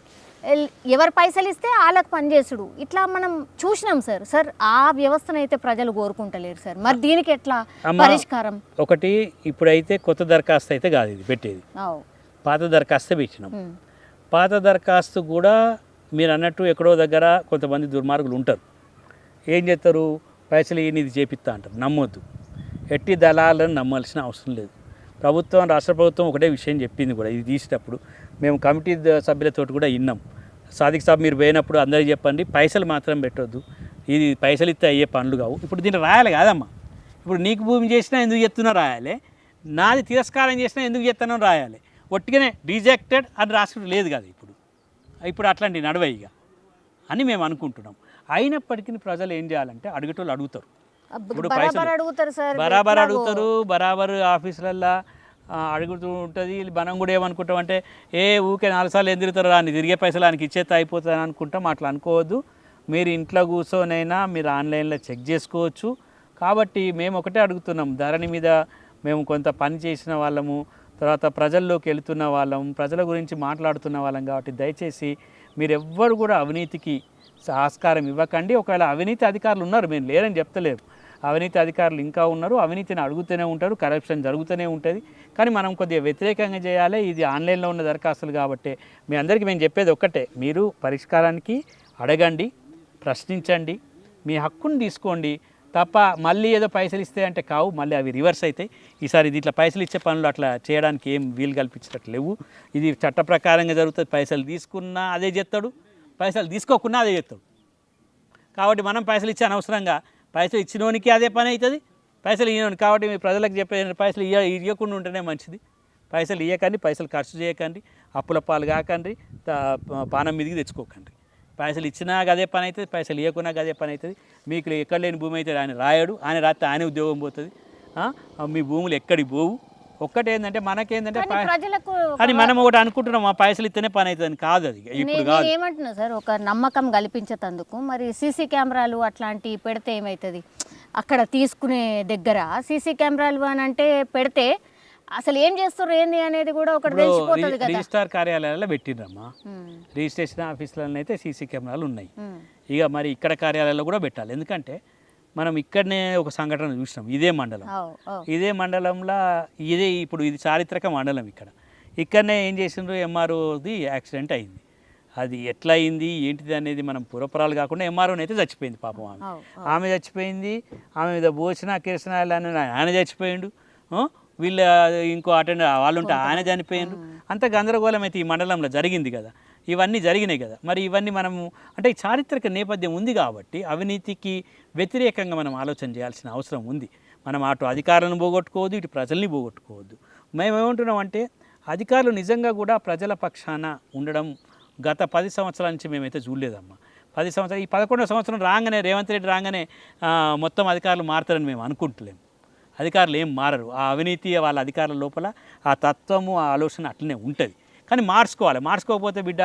ఎవరు పైసలు ఇస్తే వాళ్ళకి పనిచేసుడు, ఇట్లా మనం చూసినాం సార్. సార్ ఆ వ్యవస్థను అయితే ప్రజలు కోరుకుంటలేరు సార్. మరి దీనికి ఎట్లా పరిష్కారం? ఒకటి, ఇప్పుడైతే కొత్త దరఖాస్తు అయితే కాదు ఇది పెట్టేది, పాత దరఖాస్తు పెట్టినాం. పాత దరఖాస్తు కూడా మీరు అన్నట్టు ఎక్కడో దగ్గర కొంతమంది దుర్మార్గులు ఉంటారు. ఏం చేస్తారు, పైసలు ఇది చేపిస్తా అంటారు. నమ్మొద్దు, ఎట్టి దళాలను నమ్మాల్సిన అవసరం లేదు. ప్రభుత్వం, రాష్ట్ర ప్రభుత్వం ఒకటే విషయం చెప్పింది కూడా. ఇది తీసేటప్పుడు మేము కమిటీ సభ్యులతో కూడా విన్నాం. సాదిక్ సాబ్ మీరు పోయినప్పుడు అందరికీ చెప్పండి, పైసలు మాత్రం పెట్టొద్దు, ఇది పైసలు ఇస్తే అయ్యే పనులు కావు. ఇప్పుడు దీన్ని రాయాలి కాదమ్మా. ఇప్పుడు నీకు భూమి చేసినా ఎందుకు చెప్తున్నా రాయాలి, నాది తిరస్కారం చేసినా ఎందుకు చెప్తానో రాయాలి. ఒట్టిగానే రిజెక్టెడ్ అని రాసుకుంటూ లేదు కదా ఇప్పుడు అట్లాంటి నడవయిగా అని మేము అనుకుంటున్నాం. అయినప్పటికీ ప్రజలు ఏం చేయాలంటే అడిగేటోళ్ళు అడుగుతారు. ఇప్పుడు బరాబర్ అడుగుతారు, బరాబర్ ఆఫీసులల్లో అడుగుతూ ఉంటుంది. మనం కూడా ఏమనుకుంటామంటే ఊకే 4 సార్లు ఎందుకు తిరుగుతారు, అని తిరిగే పైసలు ఆయనకి ఇచ్చేస్తే అయిపోతుంది అని అనుకుంటాం. అట్లా అనుకోవద్దు. మీరు ఇంట్లో కూర్చొనైనా మీరు ఆన్లైన్లో చెక్ చేసుకోవచ్చు. కాబట్టి మేము ఒకటే అడుగుతున్నాం, ధరణి మీద మేము కొంత పని చేసిన వాళ్ళము, తర్వాత ప్రజల్లోకి వెళుతున్న వాళ్ళం, ప్రజల గురించి మాట్లాడుతున్న వాళ్ళం. కాబట్టి దయచేసి మీరు ఎవ్వరు కూడా అవినీతికి ఆస్కారం ఇవ్వకండి. ఒకవేళ అవినీతి అధికారులు ఉన్నారు, మేము లేరని చెప్తలేరు, అవినీతి అధికారులు ఇంకా ఉన్నారు, అవినీతిని అడుగుతూనే ఉంటారు, కరప్షన్ జరుగుతూనే ఉంటుంది. కానీ మనం కొద్దిగా వ్యతిరేకంగా చేయాలి. ఇది ఆన్లైన్లో ఉన్న దరఖాస్తులు కాబట్టి మీ అందరికీ మేము చెప్పేది ఒక్కటే, మీరు పరిష్కారానికి అడగండి, ప్రశ్నించండి, మీ హక్కును తీసుకోండి తప్ప మళ్ళీ ఏదో పైసలు ఇస్తే అంటే కావు, మళ్ళీ అవి రివర్స్ అవుతాయి. ఈసారి ఇది ఇట్లా పైసలు ఇచ్చే పనులు అట్లా చేయడానికి ఏం వీలు కల్పించినట్లు లేవు. ఇది చట్ట ప్రకారంగా జరుగుతుంది. పైసలు తీసుకున్నా అదే చేస్తాడు, పైసలు తీసుకోకున్నా అదే చేస్తాడు. కాబట్టి మనం పైసలు ఇచ్చే అనవసరంగా, పైసలు ఇచ్చినోనికి అదే పని అవుతుంది, పైసలు ఇవ్వను. కాబట్టి మీ ప్రజలకు చెప్పే పైసలు ఇవ్వకుండా ఉంటేనే మంచిది. పైసలు ఇవ్వకండి, పైసలు ఖర్చు చేయకండి, అప్పుల పాలు కాకండి, పానం మీదకి తెచ్చుకోకండి. పైసలు ఇచ్చినా అదే పని అవుతుంది, పైసలు ఇవ్వకున్నా అదే పని అవుతుంది. మీకు ఎక్కడ లేని భూమి అయితే ఆయన రాయడు, ఆయన రాస్తే ఆయన ఉద్యోగం పోతుంది, మీ భూములు ఎక్కడికి పోవు. ఒక్కటేంటంటే మనకేంటంటే అని మనం ఒకటి అనుకుంటున్నాం, ఆ పైసలు ఇస్తేనే పని అవుతుంది కాదు. అది ఇప్పుడు కాదు. ఏమంటున్నా సార్, ఒక నమ్మకం కల్పించేందుకు మరి సీసీ కెమెరాలు అట్లాంటివి పెడితే ఏమవుతుంది? అక్కడ తీసుకునే దగ్గర సీసీ కెమెరాలు అని అంటే పెడితే అసలు ఏం చేస్తారు ఏంది అనేది కూడా ఒకటి తెలిసిపోతుంది కదా. రిజిస్ట్రార్ కార్యాలయాల్లో పెట్టిండ్రమ్మా, రిజిస్ట్రేషన్ ఆఫీసులలో అయితే సీసీ కెమెరాలు ఉన్నాయి. ఇక మరి ఇక్కడ కార్యాలయాల్లో కూడా పెట్టాలి. ఎందుకంటే మనం ఇక్కడనే ఒక సంఘటన చూసినాం, ఇదే మండలంలో ఇప్పుడు ఇది చారిత్రక మండలం. ఇక్కడనే ఏం చేసిండ్రు, ఎంఆర్ఓది యాక్సిడెంట్ అయింది. అది ఎట్లా అయింది ఏంటిది అనేది మనం పురపురాలు కాకుండా ఎంఆర్ఓని అయితే చచ్చిపోయింది పాపం. ఆమె చచ్చిపోయింది, ఆమె మీద భోజన కిరసనాయలు ఆయన చచ్చిపోయిండు, వీళ్ళ ఇంకో అటెండర్ వాళ్ళు ఉంటే ఆయన చనిపోయిండ్రు. అంత గందరగోళం అయితే ఈ మండలంలో జరిగింది కదా. ఇవన్నీ జరిగినాయి కదా. మరి ఇవన్నీ మనము అంటే చారిత్రక నేపథ్యం ఉంది కాబట్టి అవినీతికి వ్యతిరేకంగా మనం ఆలోచన చేయాల్సిన అవసరం ఉంది. మనం అటు అధికారులను పోగొట్టుకోవద్దు, ఇటు ప్రజల్ని పోగొట్టుకోవద్దు. మేము ఏమంటున్నామంటే అధికారులు నిజంగా కూడా ప్రజల పక్షాన ఉండడం గత 10 సంవత్సరాల నుంచి మేమైతే చూడలేదమ్మా. 10 సంవత్సరాలు, ఈ 11వ సంవత్సరం రాగానే రేవంత్ రెడ్డి రాగానే మొత్తం అధికారులు మారుతారని మేము అనుకుంటలేము. అధికారులు ఏం మారరు. ఆ అవినీతి వాళ్ళ అధికారుల లోపల ఆ తత్వము, ఆ ఆలోచన అట్లనే ఉంటుంది. కానీ మార్చుకోకపోతే బిడ్డ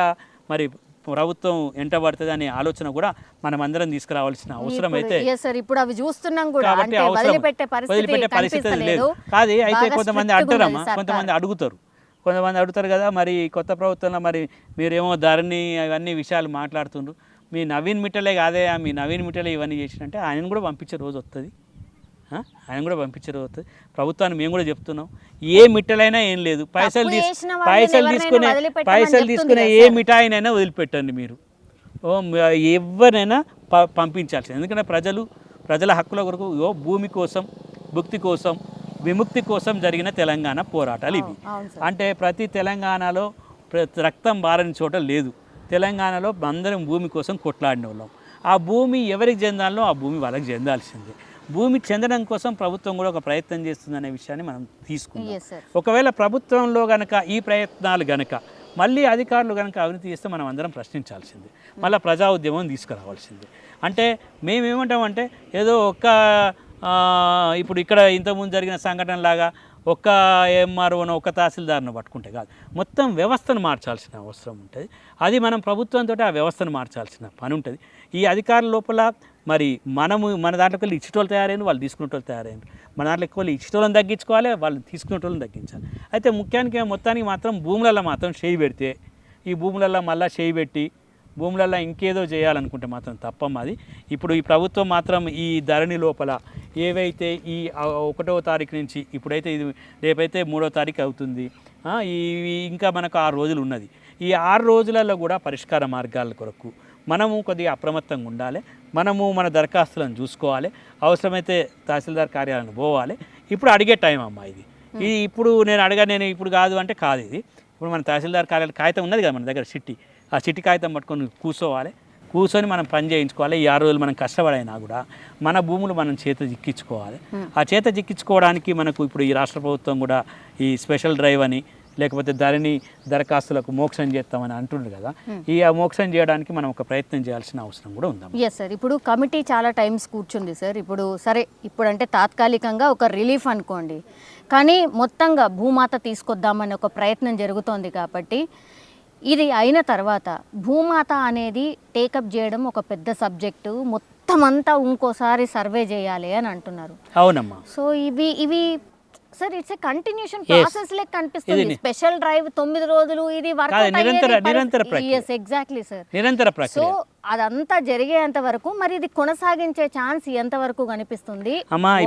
మరి ప్రభుత్వం ఎంటబడుతుంది అనే ఆలోచన కూడా మనం అందరం తీసుకురావాల్సిన అవసరం అయితే ఇప్పుడు అవి చూస్తున్నాం కూడా. కాబట్టి వదిలిపెట్టే పరిస్థితి లేదు. కాదు అయితే కొంతమంది అంటారమ్మా, కొంతమంది అడుగుతారు కదా, మరి కొత్త ప్రభుత్వంలో మరి మీరేమో ధరణి అవన్నీ విషయాలు మాట్లాడుతుండ్రు, మీ నవీన్ మిట్టలే కాదే, మీ నవీన్ మిట్టలే ఇవన్నీ చేసినంటే ఆయనను కూడా పంపించే రోజు వస్తుంది. ప్రభుత్వాన్ని మేము కూడా చెప్తున్నాం, ఏ మిఠాయినైనా ఏం లేదు, పైసలు తీసుకునే ఏ మిఠాయినైనా వదిలిపెట్టండి మీరు, ఎవరినైనా పంపించాల్సింది. ఎందుకంటే ప్రజల హక్కుల కొరకు భూమి కోసం, భుక్తి కోసం, విముక్తి కోసం జరిగిన తెలంగాణ పోరాటాలు ఇవి. అంటే ప్రతి తెలంగాణలో రక్తం బారని చోట లేదు. తెలంగాణలో అందరం భూమి కోసం కొట్లాడిన వాళ్ళం. ఆ భూమి ఎవరికి చెందాలో ఆ భూమి వాళ్ళకి చెందాల్సిందే. భూమి చెందడం కోసం ప్రభుత్వం కూడా ఒక ప్రయత్నం చేస్తుందనే విషయాన్ని మనం తీసుకుంటాం. ఒకవేళ ప్రభుత్వంలో గనక ఈ ప్రయత్నాలు గనక మళ్ళీ అధికారులు కనుక అవినీతి చేస్తే మనం అందరం ప్రశ్నించాల్సిందే, మళ్ళీ ప్రజా ఉద్యమం తీసుకురావాల్సిందే. అంటే మేమేమంటామంటే ఏదో ఒక్క ఇప్పుడు ఇక్కడ ఇంతకుముందు జరిగిన సంఘటన లాగా ఒక్క ఎంఆర్ఓను ఒక్క తహసీల్దార్ను పట్టుకుంటే కాదు, మొత్తం వ్యవస్థను మార్చాల్సిన అవసరం ఉంటుంది. అది మనం ప్రభుత్వంతో ఆ వ్యవస్థను మార్చాల్సిన పని ఉంటుంది. ఈ అధికారుల లోపల మరి మన దాంట్లోకి వెళ్ళి ఇచ్చేటోళ్ళు తయారైన వాళ్ళు తీసుకునేటోళ్ళు తయారైన, మన దాంట్లో ఎక్కువ ఇచ్చేటోళ్ళని తగ్గించుకోవాలి, వాళ్ళు తీసుకునేటోళ్ళని తగ్గించాలి. అయితే మొత్తానికి మాత్రం భూములలో మాత్రం చేయి పెడితే, ఈ భూములలో మళ్ళీ చేయి పెట్టి భూములలో ఇంకేదో చేయాలనుకుంటే మాత్రం తప్పమ్మది. ఇప్పుడు ఈ ప్రభుత్వం మాత్రం ఈ ధరణి లోపల ఏవైతే ఈ 1వ తారీఖు నుంచి, ఇప్పుడైతే ఇది రేపైతే 3వ తారీఖు అవుతుంది, ఇంకా మనకు 6 రోజులు ఉన్నది. ఈ 6 రోజులలో కూడా పరిష్కార మార్గాల కొరకు మనము కొద్దిగా అప్రమత్తంగా ఉండాలి. మనము మన దరఖాస్తులను చూసుకోవాలి. అవసరమైతే తహసీల్దార్ కార్యాలయానికి పోవాలి. ఇప్పుడు అడిగే టైం అమ్మా ఇది. ఇప్పుడు నేను ఇప్పుడు కాదు అంటే కాదు ఇది. ఇప్పుడు మన తహసీల్దార్ కార్యాలయం కాగితం ఉన్నది కదా మన దగ్గర, ఆ చిట్టి కాగితం పట్టుకొని కూర్చొని మనం పని చేయించుకోవాలి. ఈ 6 రోజులు మనం కష్టపడైనా కూడా మన భూములు మనం చేత చిక్కించుకోవాలి. ఆ చేత చిక్కించుకోవడానికి మనకు ఇప్పుడు ఈ రాష్ట్ర ప్రభుత్వం కూడా ఈ స్పెషల్ డ్రైవ్ అని, లేకపోతే ధరణి దరఖాస్తులకు మోక్షం చేస్తామని అంటుండ్రు కదా, ఈ మోక్షం చేయడానికి మనం ఒక ప్రయత్నం చేయాల్సిన అవసరం కూడా ఉంది. ఎస్ సార్, ఇప్పుడు కమిటీ చాలా టైమ్స్ కూర్చుంది సార్. ఇప్పుడు అంటే తాత్కాలికంగా ఒక రిలీఫ్ అనుకోండి, కానీ మొత్తంగా భూమాత తీసుకొద్దామని ఒక ప్రయత్నం జరుగుతోంది. కాబట్టి ఇది అయిన తర్వాత భూమాత అనేది టేకప్ చేయడం ఒక పెద్ద సబ్జెక్టు, మొత్తం అంతా ఇంకోసారి సర్వే చేయాలి అని అంటున్నారు. అవునమ్మా. సో ఇవి sir it's a continuation process లెక్క కనిపిస్తుంది. స్పెషల్ డ్రైవ్ 9 రోజులు ఇది నిరంతర ప్రక్రియ. ఎగ్జాక్ట్లీ సార్, నిరంతర ప్రక్రియ. సో అదంతా జరిగేంత వరకు మరి ఇది కొనసాగించే ఛాన్స్ ఎంత వరకు కనిపిస్తుంది?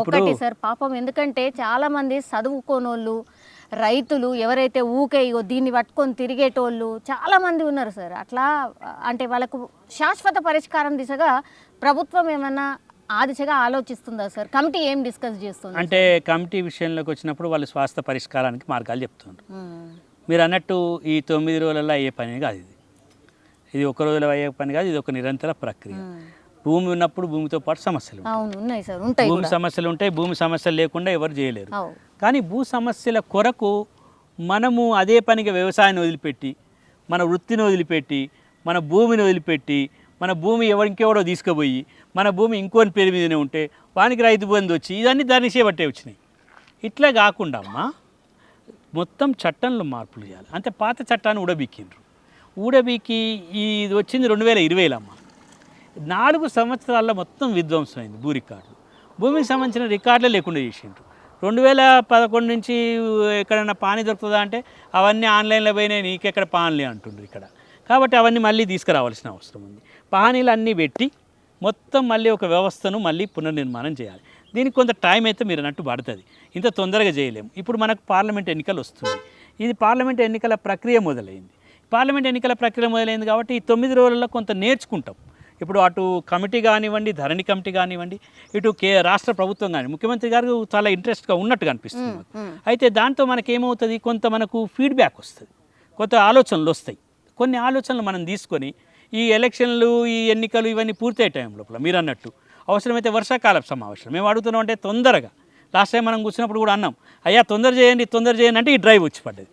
ఒకటి సార్ పాపం, ఎందుకంటే చాలా మంది చదువుకోనోళ్ళు, రైతులు ఎవరైతే దీన్ని పట్టుకొని తిరిగేటోళ్ళు చాలా మంది ఉన్నారు సార్. అట్లా అంటే వాళ్ళకు శాశ్వత పరిష్కారం దిశగా ప్రభుత్వం ఏమన్నా ఆ దిశగా ఆలోచిస్తుందా సార్? కమిటీ ఏం డిస్కస్ చేస్తుంది అంటే, కమిటీ విషయంలోకి వచ్చినప్పుడు వాళ్ళు స్వాస్థ్య పరిష్కారానికి మార్గాలు చెప్తున్నారు. మీరు అన్నట్టు ఈ 9 రోజులలో అయ్యే పని కాదు ఇది 1 రోజులో అయ్యే పని కాదు. ఇది ఒక నిరంతర ప్రక్రియ. భూమి ఉన్నప్పుడు భూమితో పాటు సమస్యలు ఉంటాయి. భూమి సమస్యలు ఉంటాయి. భూమి సమస్యలు లేకుండా ఎవరు చేయలేరు. కానీ భూ సమస్యల కొరకు మనము అదే పనిగా వ్యవసాయాన్ని వదిలిపెట్టి, మన వృత్తిని వదిలిపెట్టి, మన భూమిని వదిలిపెట్టి, మన భూమి ఇంకెవడో తీసుకుపోయి మన భూమి ఇంకోని పేరు మీదనే ఉంటే వానికి రైతు బంధు వచ్చి ఇదన్నీ దాన్ని చేపట్టే వచ్చినాయి. ఇట్లా కాకుండా అమ్మా మొత్తం చట్టంలో మార్పులు చేయాలి. అంటే పాత చట్టాన్ని ఊడబీకి ఇది వచ్చింది 2020లో అమ్మ. 4 సంవత్సరాల్లో మొత్తం విధ్వంసమైంది భూ రికార్డులు. భూమికి సంబంధించిన రికార్డులే లేకుండా చేసిండ్రు. 2011 నుంచి ఎక్కడైనా పానీ దొరుకుతుందా అంటే అవన్నీ ఆన్లైన్లో పోయినాయి, నీకెక్కడ పాన్లే అంటుండ్రు ఇక్కడ. కాబట్టి అవన్నీ మళ్ళీ తీసుకురావాల్సిన అవసరం ఉంది. పానీలు అన్నీ పెట్టి మొత్తం మళ్ళీ ఒక వ్యవస్థను మళ్ళీ పునర్నిర్మాణం చేయాలి. దీనికి కొంత టైం అయితే మీరు అన్నట్టు పడుతుంది. ఇంత తొందరగా చేయలేము. ఇప్పుడు మనకు పార్లమెంట్ ఎన్నికలు వస్తుంది. ఇది పార్లమెంట్ ఎన్నికల ప్రక్రియ మొదలైంది. కాబట్టి ఈ 9 రోజుల్లో కొంత నేర్చుకుంటాం. ఇప్పుడు అటు కమిటీ కానివ్వండి, ధరణి కమిటీ కానివ్వండి, ఇటు రాష్ట్ర ప్రభుత్వం కానీ, ముఖ్యమంత్రి గారు చాలా ఇంట్రెస్ట్గా ఉన్నట్టుగా అనిపిస్తుంది. అయితే దాంతో మనకేమవుతుంది, కొంత మనకు ఫీడ్బ్యాక్ వస్తుంది, కొంత ఆలోచనలు వస్తాయి. కొన్ని ఆలోచనలు మనం తీసుకొని ఈ ఎలక్షన్లు, ఈ ఎన్నికలు ఇవన్నీ పూర్తయ్యే టైం లోపల మీరు అన్నట్టు అవసరమైతే వర్షాకాల సమావేశం మేము అడుగుతున్నాం అంటే తొందరగా. లాస్ట్ టైం మనం కూర్చున్నప్పుడు కూడా అన్నాం, అయ్యా తొందర చేయండి అంటే ఈ డ్రైవ్ వచ్చి పడ్డది.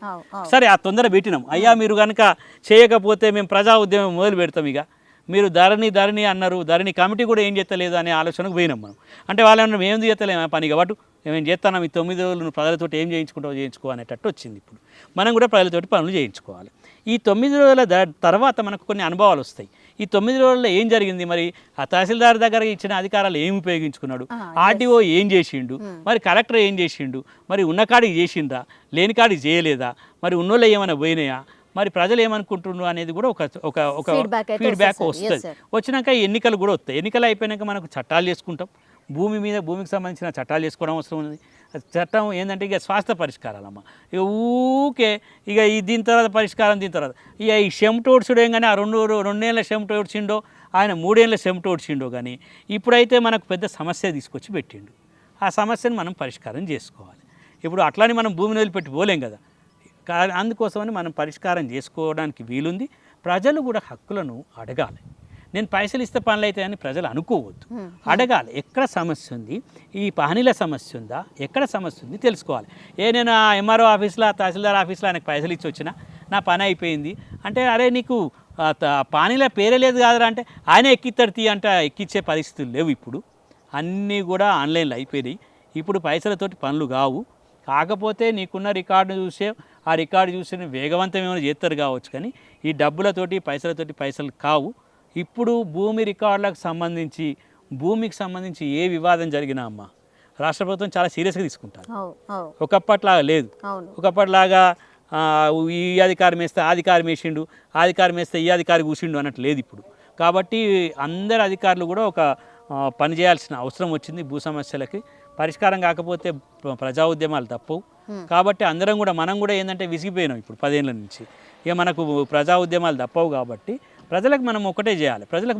సరే ఆ తొందర పెట్టినాం. అయ్యా మీరు కనుక చేయకపోతే మేము ప్రజా ఉద్యమం మొదలు పెడతాం, ఇక మీరు ధరణి అన్నారు, ధరణి కమిటీ కూడా ఏం చేస్తలేదు అనే ఆలోచనకు పోయినాం మనం. అంటే వాళ్ళని మేము చేస్తలేము పని కాబట్టి మేము చేస్తున్నాం, ఈ 9 రోజులు ప్రజలతో ఏం చేయించుకో అనేటట్టు వచ్చింది. ఇప్పుడు మనం కూడా ప్రజలతోటి పనులు చేయించుకోవాలి. ఈ 9 రోజుల తర్వాత మనకు కొన్ని అనుభవాలు వస్తాయి. ఈ 9 రోజుల్లో ఏం జరిగింది, మరి ఆ తహసీల్దార్ దగ్గర ఇచ్చిన అధికారాలు ఏమి ఉపయోగించుకున్నాడు, ఆర్డీఓ ఏం చేసిండు, మరి కలెక్టర్ ఏం చేసిండు, మరి ఉన్న కాడికి చేసిందా, లేని కాడికి చేయలేదా, మరి ఉన్నోళ్ళు ఏమైనా పోయినాయా, మరి ప్రజలు ఏమనుకుంటున్నారు అనేది కూడా ఒక ఫీడ్బ్యాక్ వస్తుంది. వచ్చినాక ఎన్నికలు కూడా వస్తాయి. ఎన్నికలు అయిపోయినాక మనకు చట్టాలు చేసుకుంటాం. భూమికి సంబంధించిన చట్టాలు చేసుకోవడం అవసరం ఉంది. చట్టం ఏంటంటే ఇక స్వాస్థ్య పరిష్కారాలమ్మ. ఇక ఊకే దీని తర్వాత పరిష్కారం, దీని తర్వాత ఈ చెమట ఓడ్చుడు ఏం కానీ, ఆ 2 ఏళ్ళ చెమట ఓడ్చిండో, ఆయన 3 ఏళ్ళ చెమట ఓడ్చిండో కానీ, ఇప్పుడైతే మనకు పెద్ద సమస్య తీసుకొచ్చి పెట్టిండు. ఆ సమస్యను మనం పరిష్కారం చేసుకోవాలి. ఇప్పుడు అట్లానే మనం భూమిని వదిలిపెట్టి పోలేం కదా. అందుకోసమని మనం పరిష్కారం చేసుకోవడానికి వీలుంది. ప్రజలు కూడా హక్కులను అడగాలి. నేను పైసలు ఇస్తే పనులు అవుతాయి అని ప్రజలు అనుకోవద్దు, అడగాలి. ఎక్కడ సమస్య ఉంది, ఈ పహనీల సమస్య ఉందా, ఎక్కడ సమస్య ఉంది తెలుసుకోవాలి. నేను ఆ ఎంఆర్ఓ ఆఫీస్లో, తహసీల్దార్ ఆఫీస్లో ఆయనకు పైసలు ఇచ్చి వచ్చినా నా పని అయిపోయింది అంటే, అరే నీకు పానీల పేరే లేదు కాదురా అంటే, ఆయనే ఎక్కిస్తాడు తీ అంటే ఎక్కిచ్చే పరిస్థితులు లేవు ఇప్పుడు. అన్నీ కూడా ఆన్లైన్లో అయిపోయినాయి. ఇప్పుడు పైసలతోటి పనులు కావు. కాకపోతే నీకున్న రికార్డు చూసే ఆ రికార్డు చూసి వేగవంతం ఏమైనా చేస్తారు కావచ్చు, కానీ ఈ డబ్బులతోటి పైసలతోటి పైసలు కావు. ఇప్పుడు భూమి రికార్డులకు సంబంధించి భూమికి సంబంధించి ఏ వివాదం జరిగినా అమ్మ రాష్ట్ర ప్రభుత్వం చాలా సీరియస్గా తీసుకుంటారు. ఒకప్పట్లాగా లేదు. ఒకప్పటిలాగా ఈ అధికారం వేస్తే ఆ అధికారం వేసిండు, ఆ అధికారం వేస్తే ఈ అధికారి కూర్చుండు అన్నట్టు లేదు ఇప్పుడు. కాబట్టి అందరు అధికారులు కూడా ఒక పని చేయాల్సిన అవసరం వచ్చింది. భూ సమస్యలకి పరిష్కారం కాకపోతే ప్రజా ఉద్యమాలు తప్పవు. కాబట్టి అందరం కూడా మనం కూడా ఏంటంటే విసిగిపోయినాం ఇప్పుడు 10 ఏళ్ళ నుంచి. ఇక మనకు ప్రజా ఉద్యమాలు తప్పవు కాబట్టి ప్రజలకు మనం ఒకటే చేయాలి. ప్రజలకు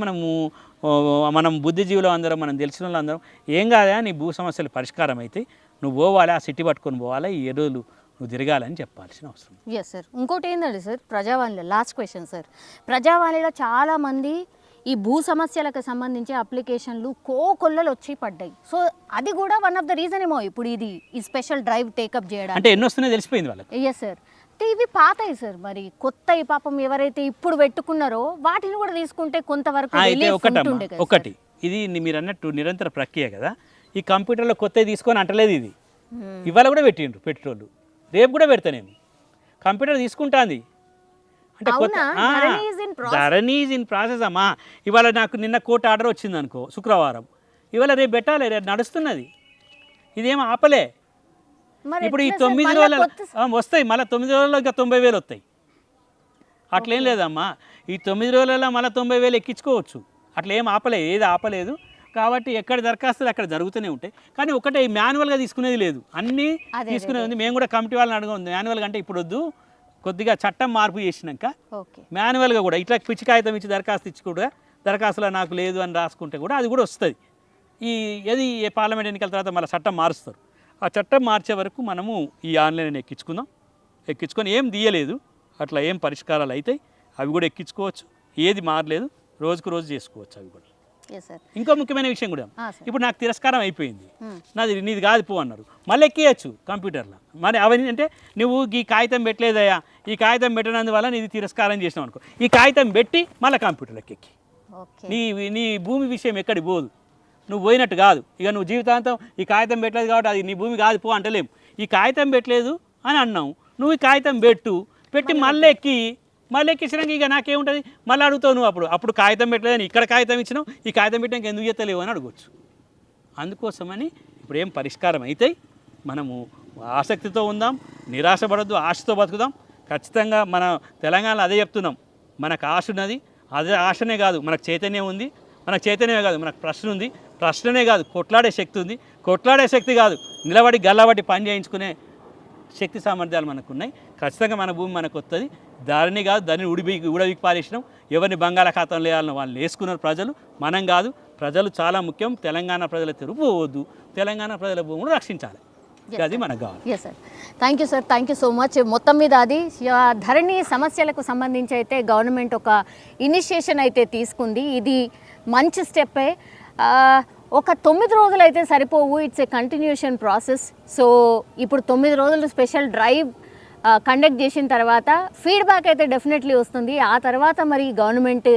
మనం బుద్ధిజీవులు అందరం, మనం తెలిసిన వాళ్ళు అందరం ఏం కాదా నీ భూ సమస్యలు పరిష్కారం అయితే నువ్వు పోవాలి, ఆ సిటీ పట్టుకొని పోవాలి, ఈ ఎరువులు నువ్వు తిరగాలని చెప్పాల్సిన అవసరం. Yes sir. ఇంకోటి ఏంటంటే సార్, ప్రజావాణిలో లాస్ట్ క్వశ్చన్ సార్, ప్రజావాణిలో చాలామంది ఈ భూ సమస్యలకు సంబంధించి అప్లికేషన్లు కోకొల్లలు వచ్చి పడ్డాయి. సో అది కూడా వన్ ఆఫ్ ద రీజన్ ఏమో ఇప్పుడు ఈ స్పెషల్ డ్రైవ్ టేకప్ చేయడానికి. అంటే ఎన్ని వస్తున్నాయో తెలిసిపోయింది వాళ్ళకి. Yes sir. ఇవి పాతాయి సార్, మరి కొత్త ఈ పాపం ఎవరైతే ఇప్పుడు పెట్టుకున్నారో వాటిని కూడా తీసుకుంటే కొంతవరకు ఒకటి ఇది మీరు అన్నట్టు నిరంతర ప్రక్రియ కదా. ఈ కంప్యూటర్లో కొత్తవి తీసుకొని అంటలేదు. ఇది ఇవాళ కూడా పెట్టిండ్రు పెట్రోల్, రేపు కూడా పెడతా నేను. కంప్యూటర్ తీసుకుంటాంది అంటే ధరణి ఈజ్ ఇన్ ప్రాసెస్ అమ్మా. ఇవాళ నాకు నిన్న కోర్టు ఆర్డర్ వచ్చింది అనుకో శుక్రవారం, ఇవాళ రేపు పెట్టాలి, రేపు నడుస్తున్నది. ఇదేం ఆపలే. ఇప్పుడు ఈ 9 రోజుల వస్తాయి, మళ్ళీ 9 రోజుల్లో ఇంకా 90,000 వస్తాయి. అట్లేం లేదమ్మా, ఈ 9 రోజులలో మళ్ళీ 90,000 ఎక్కించుకోవచ్చు. అట్లా ఏం ఆపలేదు, ఏది ఆపలేదు. కాబట్టి ఎక్కడ దరఖాస్తులు అక్కడ జరుగుతూనే ఉంటాయి. కానీ ఒకటే మాన్యువల్గా తీసుకునేది లేదు, అన్నీ తీసుకునేది ఉంది. మేము కూడా కమిటీ వాళ్ళని అడగండి, మాన్యువల్గా అంటే ఇప్పుడు వద్దు, కొద్దిగా చట్టం మార్పు చేసినాక మాన్యువల్గా కూడా ఇట్లా పిచ్చి కాగితం ఇచ్చి దరఖాస్తు ఇచ్చి కూడా దరఖాస్తులో నాకు లేదు అని రాసుకుంటే కూడా అది కూడా వస్తుంది. ఏది పార్లమెంట్ ఎన్నికల తర్వాత మళ్ళీ చట్టం మారుస్తారు. ఆ చట్టం మార్చే వరకు మనము ఈ ఆన్లైన్ ఎక్కించుకొని ఏం తీయలేదు, అట్లా ఏం పరిష్కారాలు అవుతాయి అవి కూడా ఎక్కించుకోవచ్చు. ఏది మారలేదు, రోజుకు రోజు చేసుకోవచ్చు అవి కూడా. ఇంకో ముఖ్యమైన విషయం కూడా, ఇప్పుడు నాకు తిరస్కారం అయిపోయింది, నీది కాదు పో అన్నారు, మళ్ళీ ఎక్కియచ్చు కంప్యూటర్లో. మరి అవన్నీ అంటే నువ్వు ఈ కాగితం పెట్టలేదయ్యా, ఈ కాగితం పెట్టినందువల్ల నీది తిరస్కారం చేసినావు అనుకో, ఈ కాగితం పెట్టి మళ్ళీ కంప్యూటర్లోకి ఎక్కి నీ భూమి విషయం ఎక్కడికి పోదు, నువ్వు పోయినట్టు కాదు. ఇక నువ్వు జీవితాంతం ఈ కాగితం పెట్టలేదు కాబట్టి అది నీ భూమి కాదు పో అంటలేము. ఈ కాగితం పెట్టలేదు అని అన్నావు, నువ్వు ఈ కాగితం పెట్టి మళ్ళీ ఎక్కించినాక ఇక నాకేముంటుంది, మళ్ళీ అడుగుతావు నువ్వు. అప్పుడు కాగితం పెట్టలేదని ఇక్కడ కాగితం ఇచ్చినావు, ఈ కాగితం పెట్టినాక ఎందుకు చేస్తలేవు అని అడగవచ్చు. అందుకోసమని ఇప్పుడు ఏం పరిష్కారం అవుతాయి, మనము ఆసక్తితో ఉందాం, నిరాశపడద్దు, ఆశతో బతుకుదాం. ఖచ్చితంగా మన తెలంగాణలో అదే చెప్తున్నాం, మనకు ఆశ ఉన్నది. అదే ఆశనే కాదు, మనకు చైతన్యం ఉంది. మనకు చైతన్యమే కాదు, మనకు ప్రశ్న ఉంది. ప్రశ్ననే కాదు, కొట్లాడే శక్తి ఉంది. కొట్లాడే శక్తి కాదు, నిలబడి గల్లబడి పని చేయించుకునే శక్తి సామర్థ్యాలు మనకు ఉన్నాయి. ఖచ్చితంగా మన భూమి మనకు వస్తుంది. దారిని కాదు, దాన్ని ఉడవికి పారేసినాం. ఎవరిని బంగాళాఖాతంలో వేయాలని వాళ్ళు వేసుకున్నారు ప్రజలు, మనం కాదు. ప్రజలు చాలా ముఖ్యం. తెలంగాణ ప్రజల తెరుపువద్దు, తెలంగాణ ప్రజల భూములు రక్షించాలి. అది మనకు కావాలి. Yes sir, thank you sir, thank you so much. మొత్తం మీద అది ధరణి సమస్యలకు సంబంధించి అయితే గవర్నమెంట్ ఒక ఇనిషియేషన్ అయితే తీసుకుంది. ఇది మంచి స్టెప్పే. ఒక 9 రోజులు అయితే సరిపోవు, it's a continuation process. So ఇప్పుడు 9 రోజులు స్పెషల్ డ్రైవ్ కండక్ట్ చేసిన తర్వాత ఫీడ్బ్యాక్ అయితే డెఫినెట్లీ వస్తుంది. ఆ తర్వాత మరి గవర్నమెంట్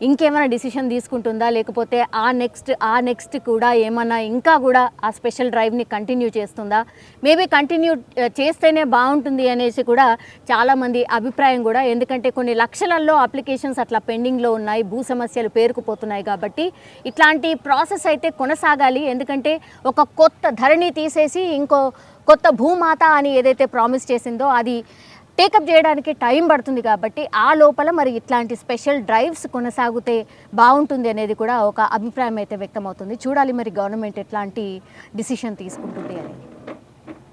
ఇంకేమైనా డిసిషన్ తీసుకుంటుందా, లేకపోతే ఆ నెక్స్ట్ కూడా ఏమన్నా ఇంకా కూడా ఆ స్పెషల్ డ్రైవ్ని కంటిన్యూ చేస్తుందా, మేబీ కంటిన్యూ చేస్తేనే బాగుంటుంది అనేసి కూడా చాలామంది అభిప్రాయం కూడా. ఎందుకంటే కొన్ని లక్షలలో అప్లికేషన్స్ అట్లా పెండింగ్లో ఉన్నాయి, భూ సమస్యలు పేరుకుపోతున్నాయి. కాబట్టి ఇట్లాంటి ప్రాసెస్ అయితే కొనసాగాలి. ఎందుకంటే ఒక కొత్త ధరణి తీసేసి ఇంకో కొత్త భూమాత అని ఏదైతే ప్రామిస్ చేసిందో అది టేకప్ చేయడానికి టైం పడుతుంది. కాబట్టి ఆ లోపల మరి ఇట్లాంటి స్పెషల్ డ్రైవ్స్ కొనసాగితే బాగుంటుంది అనేది కూడా ఒక అభిప్రాయం అయితే వ్యక్తమవుతుంది. చూడాలి మరి గవర్నమెంట్ ఎట్లాంటి డిసిషన్ తీసుకుంటుంది అని.